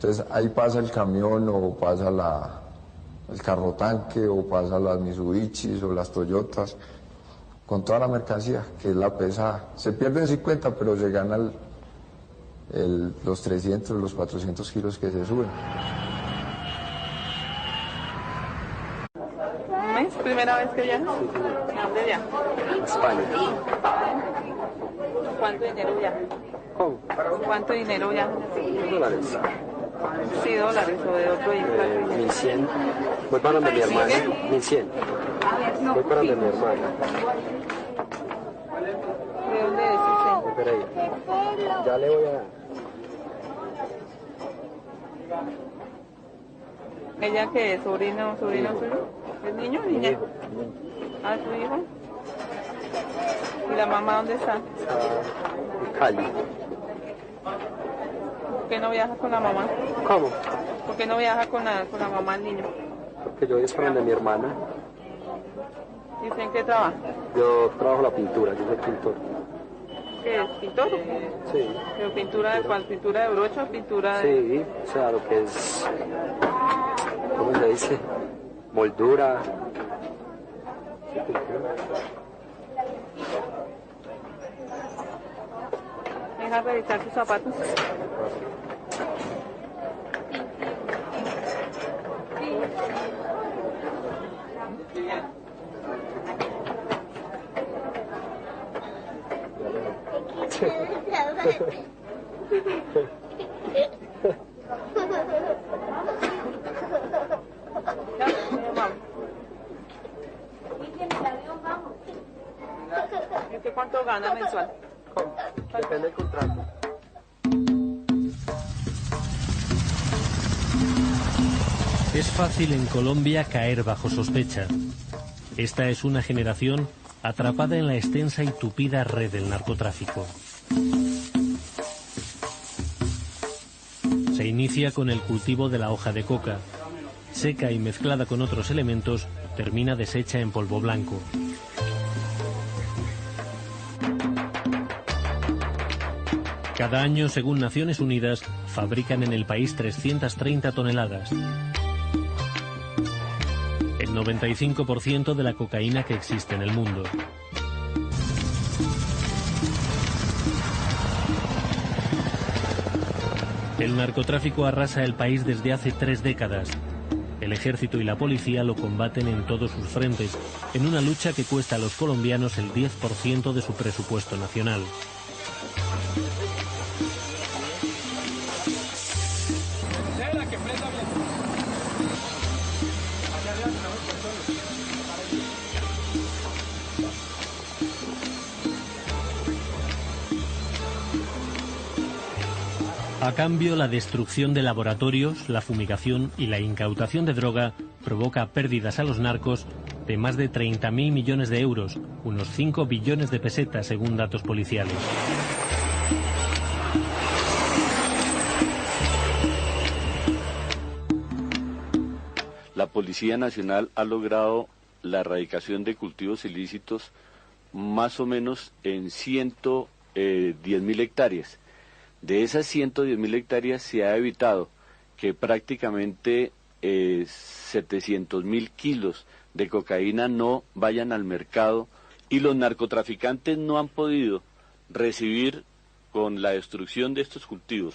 S15: Entonces ahí pasa el camión o pasa el carro tanque o pasa las Mitsubishis o las Toyotas con toda la mercancía, que es la pesada. Se pierden 50, pero se ganan los 300, los 400 kilos que se suben.
S18: ¿Es primera vez que viajas? ¿A dónde viajas?
S19: España.
S18: ¿Cuánto dinero viajas?
S19: ¿Cómo?
S18: ¿Cuánto dinero viajas?
S19: $100.
S18: Sí, dólares o de otro país.
S19: 1100. Voy para donde mi hermana. 1100. Voy para donde mi hermana.
S18: ¿De dónde es usted?
S19: De Pereira. Ya le voy a dar.
S18: ¿Ella qué es? ¿Sobrino suyo? ¿Es niño o niña? ¿Ah, su hijo? ¿Y la mamá dónde está?
S19: En Cali.
S18: ¿Por qué no viaja con la mamá?
S19: ¿Cómo?
S18: ¿Por qué no viaja con la mamá el niño?
S19: Porque yo voy para donde mi hermana.
S18: ¿Y usted en qué trabaja?
S19: Yo trabajo la pintura, yo soy pintor.
S18: ¿Qué es? ¿Pintor?
S19: Sí.
S18: ¿Pero pintura de cuál? ¿Pintura de brocha o pintura de...?
S19: Sí, o sea, lo que es... ¿Cómo se dice? Moldura.
S18: Deja revisar sus zapatos. ¿Cuánto gana mensual?
S19: Depende del contrato.
S3: Es fácil en Colombia caer bajo sospecha. Esta es una generación atrapada en la extensa y tupida red del narcotráfico. Se inicia con el cultivo de la hoja de coca. Seca y mezclada con otros elementos, termina deshecha en polvo blanco. Cada año, según Naciones Unidas, fabrican en el país 330 toneladas. El 95% de la cocaína que existe en el mundo. El narcotráfico arrasa el país desde hace 3 décadas. El ejército y la policía lo combaten en todos sus frentes, en una lucha que cuesta a los colombianos el 10% de su presupuesto nacional. A cambio, la destrucción de laboratorios, la fumigación y la incautación de droga provoca pérdidas a los narcos de más de 30.000 millones de euros, unos 5 billones de pesetas según datos policiales.
S9: La Policía Nacional ha logrado la erradicación de cultivos ilícitos más o menos en 110.000 hectáreas. De esas 110.000 hectáreas se ha evitado que prácticamente 700.000 kilos de cocaína no vayan al mercado y los narcotraficantes no han podido recibir, con la destrucción de estos cultivos,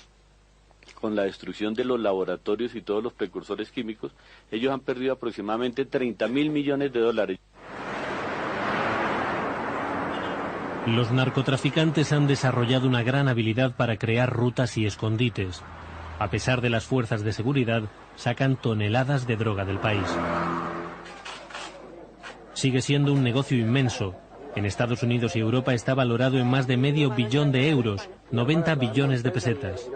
S9: con la destrucción de los laboratorios y todos los precursores químicos, ellos han perdido aproximadamente 30.000 millones de dólares.
S3: Los narcotraficantes han desarrollado una gran habilidad para crear rutas y escondites. A pesar de las fuerzas de seguridad, sacan toneladas de droga del país. Sigue siendo un negocio inmenso. En Estados Unidos y Europa está valorado en más de $500 millones, 90 billones de pesetas.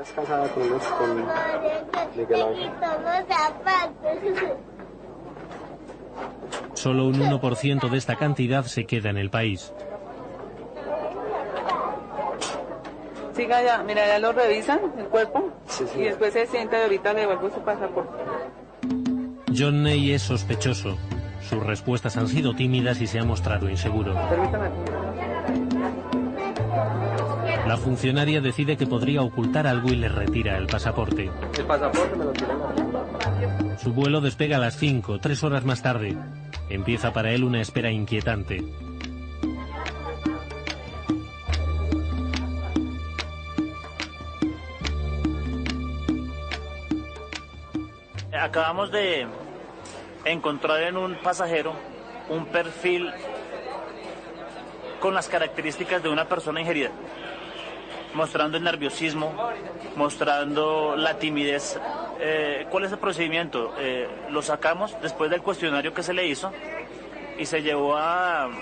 S3: Solo un 1% de esta cantidad se queda en el país.
S18: Siga ya, mira, ya lo revisan, el cuerpo, y después se sienta y ahorita le devuelvo su pasaporte.
S3: John Ney es sospechoso. Sus respuestas han sido tímidas y se ha mostrado inseguro.
S18: Permítame.
S3: La funcionaria decide que podría ocultar algo y le retira el pasaporte.
S19: El pasaporte me lo tiran.
S3: Su vuelo despega a las 5, 3 horas más tarde. Empieza para él una espera inquietante.
S5: Acabamos de encontrar en un pasajero un perfil con las características de una persona ingerida, mostrando el nerviosismo, mostrando la timidez. ¿Cuál es el procedimiento? Lo sacamos después del cuestionario que se le hizo y se llevó al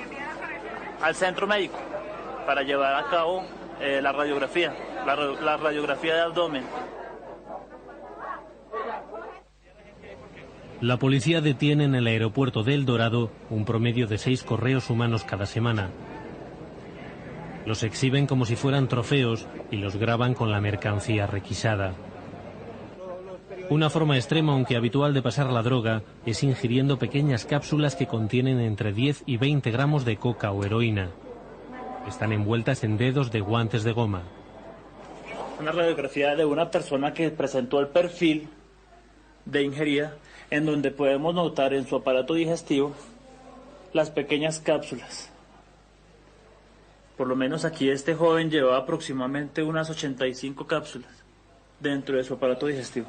S5: centro médico para llevar a cabo la radiografía, la radiografía de abdomen.
S3: La policía detiene en el aeropuerto de El Dorado un promedio de 6 correos humanos cada semana. Los exhiben como si fueran trofeos y los graban con la mercancía requisada. Una forma extrema, aunque habitual, de pasar la droga es ingiriendo pequeñas cápsulas que contienen entre 10 y 20 gramos de coca o heroína. Están envueltas en dedos de guantes de goma.
S5: Una radiografía de una persona que presentó el perfil de ingerida, en donde podemos notar en su aparato digestivo las pequeñas cápsulas. Por lo menos aquí este joven llevaba aproximadamente unas 85 cápsulas dentro de su aparato digestivo.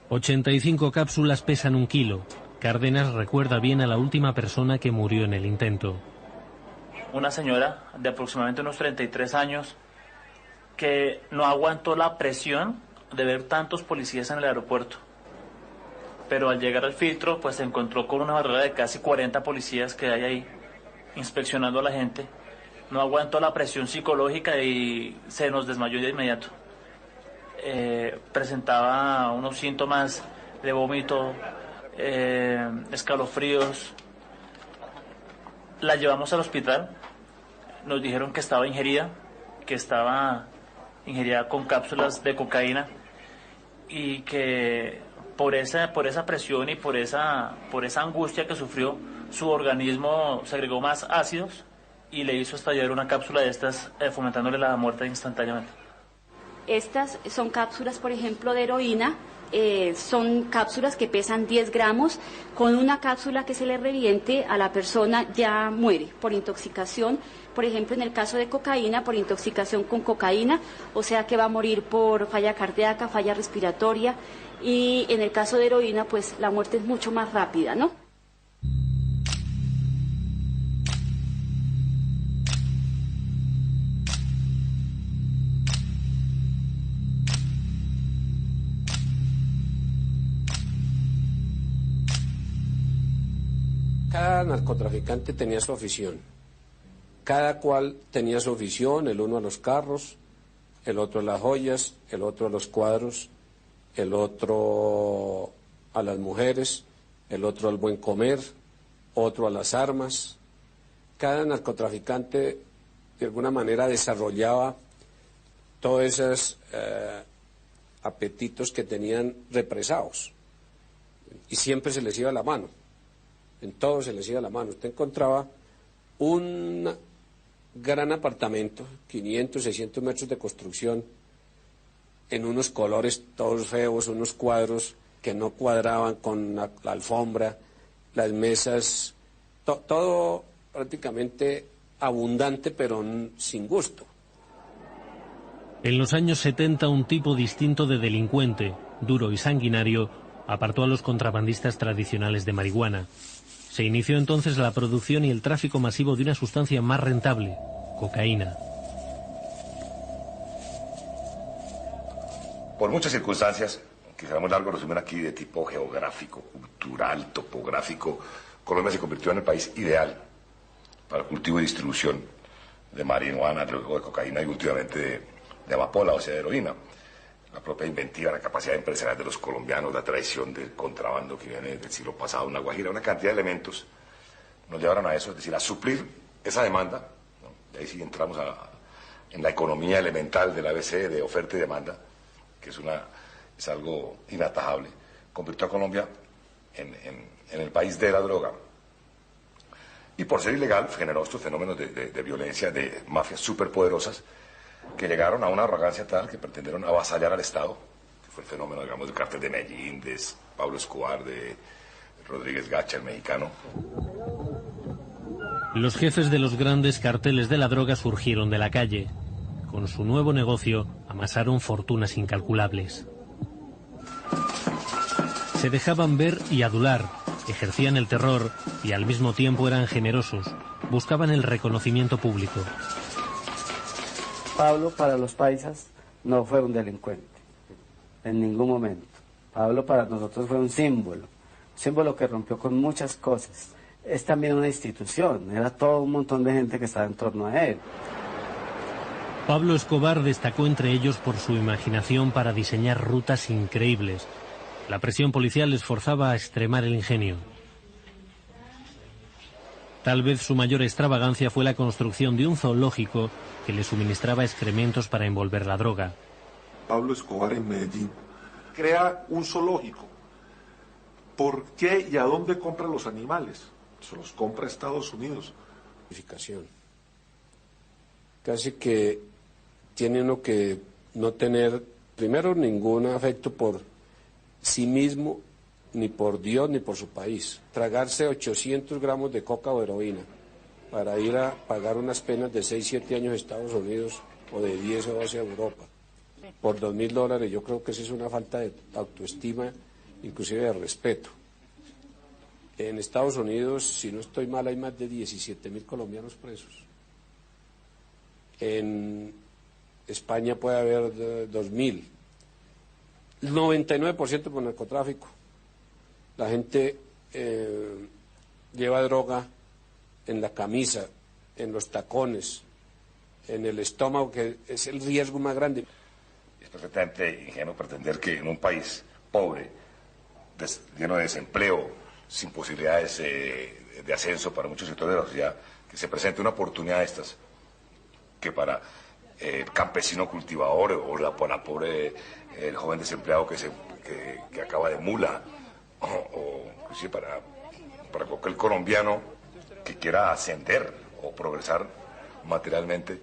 S3: 85 cápsulas pesan 1 kilo. Cárdenas recuerda bien a la última persona que murió en el intento.
S5: una señora de aproximadamente unos 33 años que no aguantó la presión de ver tantos policías en el aeropuerto. Pero al llegar al filtro, pues se encontró con una barrera de casi 40 policías que hay ahí, inspeccionando a la gente. No aguantó la presión psicológica y se nos desmayó de inmediato. Presentaba unos síntomas de vómito, escalofríos. La llevamos al hospital, nos dijeron que estaba ingerida con cápsulas de cocaína y que por esa presión y por esa angustia que sufrió, su organismo segregó más ácidos y le hizo estallar una cápsula de estas, fomentándole la muerte instantáneamente.
S6: Estas son cápsulas, por ejemplo, de heroína. Son cápsulas que pesan 10 gramos. Con una cápsula que se le reviente a la persona ya muere por intoxicación. Por ejemplo, en el caso de cocaína, por intoxicación con cocaína, o sea que va a morir por falla cardíaca, falla respiratoria. Y en el caso de heroína, pues la muerte es mucho más rápida, ¿no?
S7: Cada narcotraficante tenía su afición, cada cual tenía su afición, el uno a los carros, el otro a las joyas, el otro a los cuadros, el otro a las mujeres, el otro al buen comer, otro a las armas. Cada narcotraficante de alguna manera desarrollaba todos esos apetitos que tenían represados y siempre se les iba la mano. En todo se les iba la mano. Usted encontraba un gran apartamento, 500, 600 metros de construcción, en unos colores todos feos, unos cuadros que no cuadraban con la alfombra, las mesas, todo prácticamente abundante pero sin gusto.
S3: En los años 70 un tipo distinto de delincuente, duro y sanguinario, apartó a los contrabandistas tradicionales de marihuana. Se inició entonces la producción y el tráfico masivo de una sustancia más rentable, cocaína.
S8: Por muchas circunstancias, quizá muy largo resumen aquí de tipo geográfico, cultural, topográfico, Colombia se convirtió en el país ideal para el cultivo y distribución de marihuana, luego de cocaína y últimamente de amapola, o sea, de heroína. La propia inventiva, la capacidad empresarial de los colombianos, la tradición del contrabando que viene del siglo pasado en La Guajira, una cantidad de elementos nos llevaron a eso, es decir, a suplir esa demanda, ¿no? Y ahí sí entramos en la economía elemental del ABC de oferta y demanda, que es algo inatajable. Convirtió a Colombia en el país de la droga. Y por ser ilegal generó estos fenómenos de violencia, de mafias superpoderosas, que llegaron a una arrogancia tal que pretendieron avasallar al Estado, que fue el fenómeno, digamos, del cártel de Medellín, de Pablo Escobar, de Rodríguez Gacha, el mexicano.
S3: Los jefes de los grandes carteles de la droga surgieron de la calle. Con su nuevo negocio amasaron fortunas incalculables. Se dejaban ver y adular, ejercían el terror y al mismo tiempo eran generosos, buscaban el reconocimiento público.
S16: Pablo para los paisas no fue un delincuente, en ningún momento. Pablo para nosotros fue un símbolo que rompió con muchas cosas. Es también una institución, era todo un montón de gente que estaba en torno a él.
S3: Pablo Escobar destacó entre ellos por su imaginación para diseñar rutas increíbles. La presión policial les forzaba a extremar el ingenio. Tal vez su mayor extravagancia fue la construcción de un zoológico que le suministraba excrementos para envolver la droga.
S13: Pablo Escobar en Medellín crea un zoológico. ¿Por qué y a dónde compra los animales? Se los compra a Estados Unidos.
S7: Casi que tiene uno que no tener, primero, ningún afecto por sí mismo, ni por Dios, ni por su país. Tragarse 800 gramos de coca o heroína para ir a pagar unas penas de 6, 7 años a Estados Unidos o de 10 o 12 a Europa por $2.000, yo creo que eso es una falta de autoestima, inclusive de respeto. En Estados Unidos, si no estoy mal, hay más de 17.000 colombianos presos. en España puede haber 2.000. El 99% por narcotráfico. La gente lleva droga en la camisa, en los tacones, en el estómago, que es el riesgo más grande.
S8: Es perfectamente ingenuo pretender que en un país pobre, lleno de desempleo, sin posibilidades de ascenso para muchos sectores de la sociedad, que se presente una oportunidad de estas, que para el campesino cultivador o para pobre el joven desempleado que acaba de mula, o inclusive para cualquier colombiano que quiera ascender o progresar materialmente,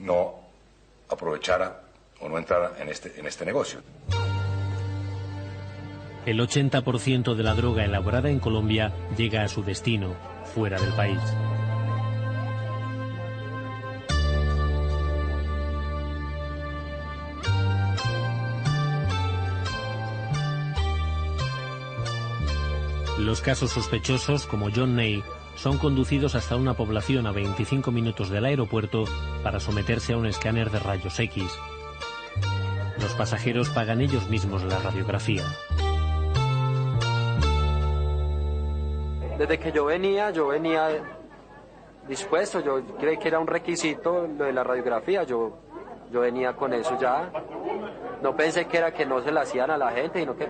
S8: no aprovechara o no entrara en este negocio.
S3: El 80% de la droga elaborada en Colombia llega a su destino, fuera del país. Los casos sospechosos, como John Ney, son conducidos hasta una población a 25 minutos del aeropuerto para someterse a un escáner de rayos X. Los pasajeros pagan ellos mismos la radiografía.
S19: Desde que yo venía dispuesto, yo creí que era un requisito lo de la radiografía, yo venía con eso ya. No pensé que era que no se la hacían a la gente, sino que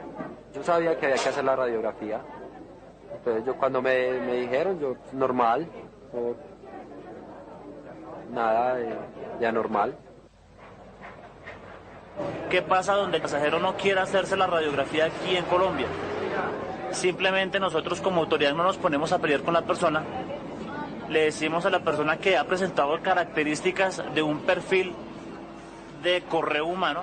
S19: yo sabía que había que hacer la radiografía. Entonces yo cuando me dijeron, yo normal, nada de anormal.
S5: ¿Qué pasa donde el pasajero no quiere hacerse la radiografía aquí en Colombia? Simplemente nosotros como autoridad no nos ponemos a pelear con la persona, le decimos a la persona que ha presentado características de un perfil de correo humano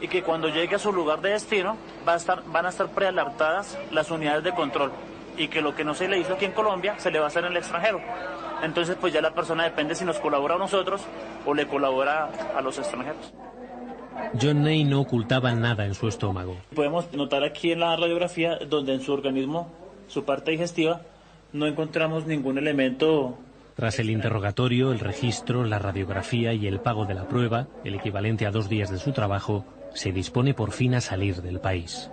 S5: y que cuando llegue a su lugar de destino van a estar prealertadas las unidades de control y que lo que no se le hizo aquí en Colombia se le va a hacer en el extranjero. Entonces pues ya la persona depende si nos colabora a nosotros o le colabora a los extranjeros.
S3: John Ney no ocultaba nada en su estómago.
S5: Podemos notar aquí en la radiografía donde en su organismo, su parte digestiva, no encontramos ningún elemento.
S3: Tras el interrogatorio, el registro, la radiografía y el pago de la prueba, el equivalente a 2 días de su trabajo, se dispone por fin a salir del país.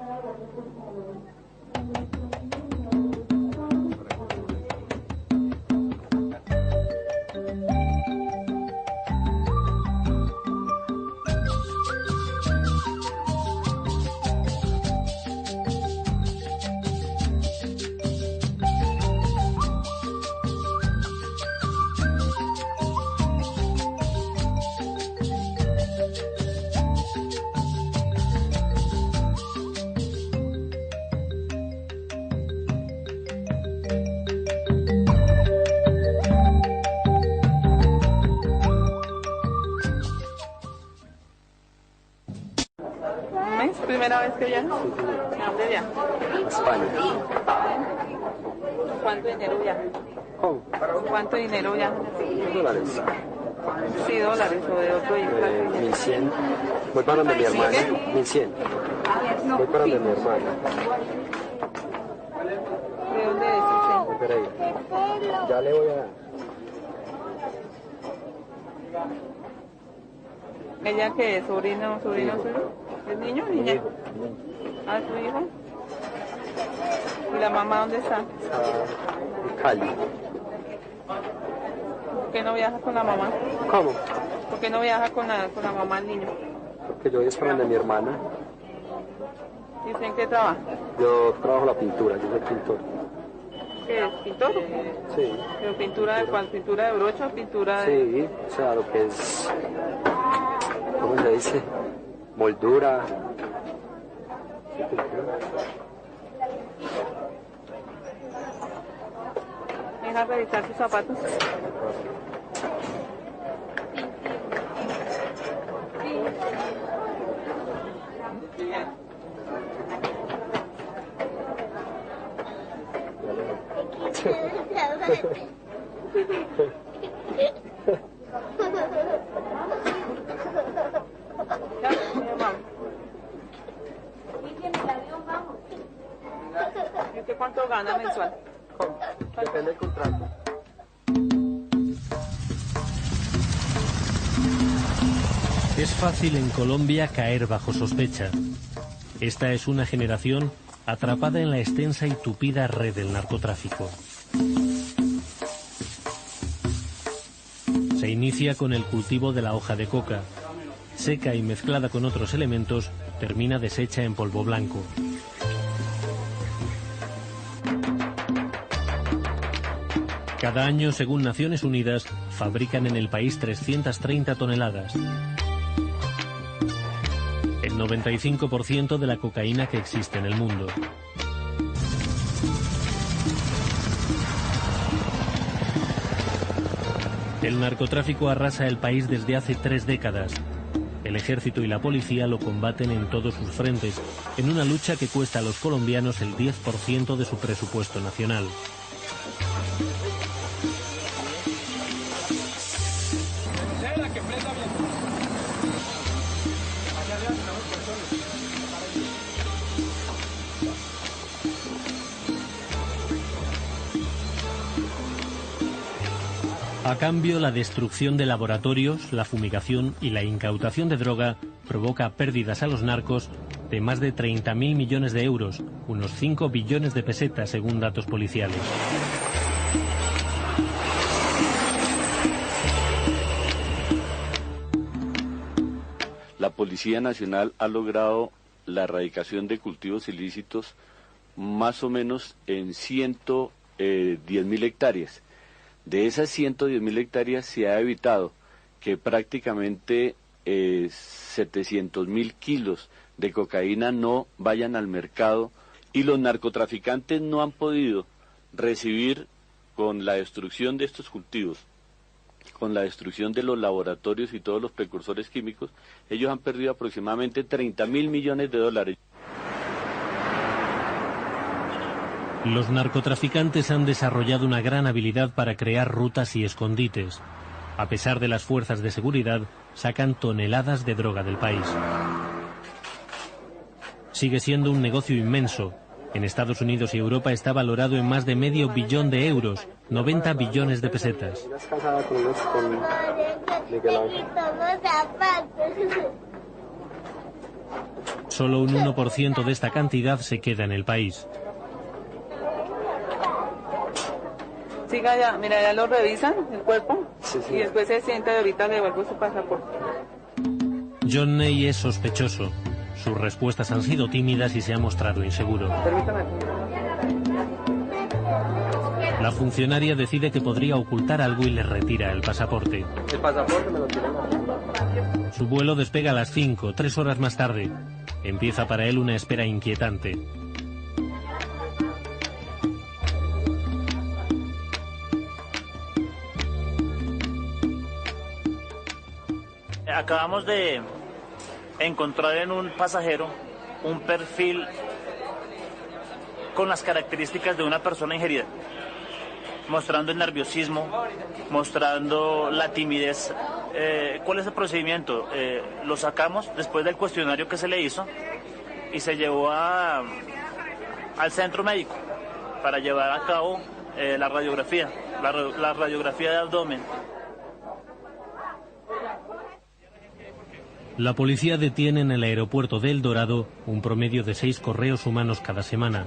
S18: ¿Primera vez que viajas? ¿A dónde viajas?
S19: A España.
S18: ¿Cuánto dinero viajas?
S19: ¿Cómo?
S18: ¿Cuánto dinero viajas?
S19: $1.
S18: Sí, dólares o de otro país.
S19: 1.100. Voy para donde mi hermana. 1.100. Voy para donde mi hermana.
S18: ¿De dónde es usted?
S19: De Pereira. Ya le voy a dar.
S18: ¿Ella qué es? ¿Sobrino suyo? ¿Es niño o niña? ¿Ah, su hijo? ¿Y la mamá dónde está?
S19: En Cali.
S18: ¿Por qué no viaja con la mamá?
S19: ¿Cómo?
S18: ¿Por qué no viaja con la mamá el niño?
S19: Porque yo voy para donde mi hermana.
S18: ¿Y usted en qué trabaja?
S19: Yo trabajo la pintura, yo soy pintor.
S18: ¿Qué es? ¿Pintor?
S19: Sí.
S18: ¿Pero pintura de cuál? ¿Pintura de brocha o pintura de...?
S19: Sí, o sea, lo que es... ¿Cómo se dice? Moldura.
S18: Deja revisar sus zapatos. ¿Y usted cuánto gana mensual?
S19: Depende del contrato.
S3: Es fácil en Colombia caer bajo sospecha. Esta es una generación atrapada en la extensa y tupida red del narcotráfico. Se inicia con el cultivo de la hoja de coca. Seca y mezclada con otros elementos, termina deshecha en polvo blanco. Cada año, según Naciones Unidas, fabrican en el país 330 toneladas. El 95% de la cocaína que existe en el mundo. El narcotráfico arrasa el país desde hace 3 décadas. El ejército y la policía lo combaten en todos sus frentes, en una lucha que cuesta a los colombianos el 10% de su presupuesto nacional. A cambio, la destrucción de laboratorios, la fumigación y la incautación de droga provoca pérdidas a los narcos de más de 30.000 millones de euros, unos 5 billones de pesetas según datos policiales.
S9: La Policía Nacional ha logrado la erradicación de cultivos ilícitos más o menos en 110.000 hectáreas. De esas 110.000 hectáreas se ha evitado que prácticamente 700.000 kilos de cocaína no vayan al mercado y los narcotraficantes no han podido recibir, con la destrucción de estos cultivos, con la destrucción de los laboratorios y todos los precursores químicos, ellos han perdido aproximadamente 30.000 millones de dólares.
S3: Los narcotraficantes han desarrollado una gran habilidad para crear rutas y escondites. A pesar de las fuerzas de seguridad, sacan toneladas de droga del país. Sigue siendo un negocio inmenso. En Estados Unidos y Europa está valorado en más de $500 millón de euros, 90 billones de pesetas. Solo un 1% de esta cantidad se queda en el país.
S18: Siga ya, mira, ya lo revisan, el cuerpo, y después se sienta y ahorita le devuelvo su pasaporte.
S3: John Ney es sospechoso. Sus respuestas han sido tímidas y se ha mostrado inseguro.
S18: Permítame.
S3: La funcionaria decide que podría ocultar algo y le retira el pasaporte.
S19: El pasaporte me lo tiran.
S3: Su vuelo despega a las 5, 3 horas más tarde. Empieza para él una espera inquietante.
S5: Acabamos de encontrar en un pasajero un perfil con las características de una persona ingerida, mostrando el nerviosismo, mostrando la timidez. ¿Cuál es el procedimiento? Lo sacamos después del cuestionario que se le hizo y se llevó al centro médico para llevar a cabo la radiografía, la radiografía de abdomen.
S3: La policía detiene en el aeropuerto de El Dorado un promedio de 6 correos humanos cada semana.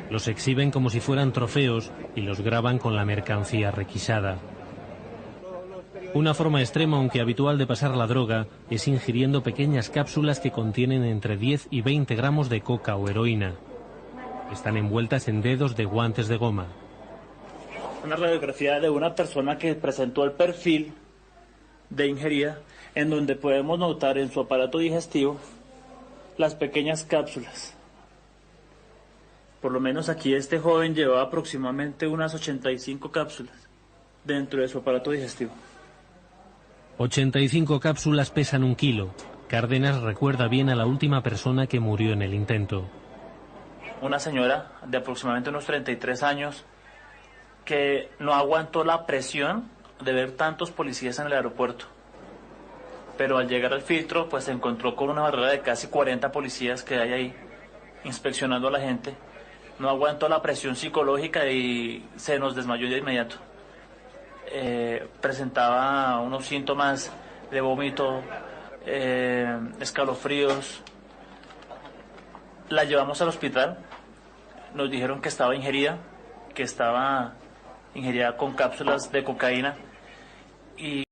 S3: Los exhiben como si fueran trofeos y los graban con la mercancía requisada. Una forma extrema, aunque habitual, de pasar la droga es ingiriendo pequeñas cápsulas que contienen entre 10 y 20 gramos de coca o heroína. Están envueltas en dedos de guantes de goma.
S5: Una radiografía de una persona que presentó el perfil de ingerida, en donde podemos notar en su aparato digestivo las pequeñas cápsulas. Por lo menos aquí este joven llevaba aproximadamente unas 85 cápsulas dentro de su aparato digestivo.
S3: 85 cápsulas pesan 1 kilo. Cárdenas recuerda bien a la última persona que murió en el intento.
S5: Una señora de aproximadamente unos 33 años que no aguantó la presión de ver tantos policías en el aeropuerto. Pero al llegar al filtro, pues se encontró con una barrera de casi 40 policías que hay ahí, inspeccionando a la gente. No aguantó la presión psicológica y se nos desmayó de inmediato. Presentaba unos síntomas de vómito, escalofríos. La llevamos al hospital, nos dijeron que estaba ingerida con cápsulas de cocaína y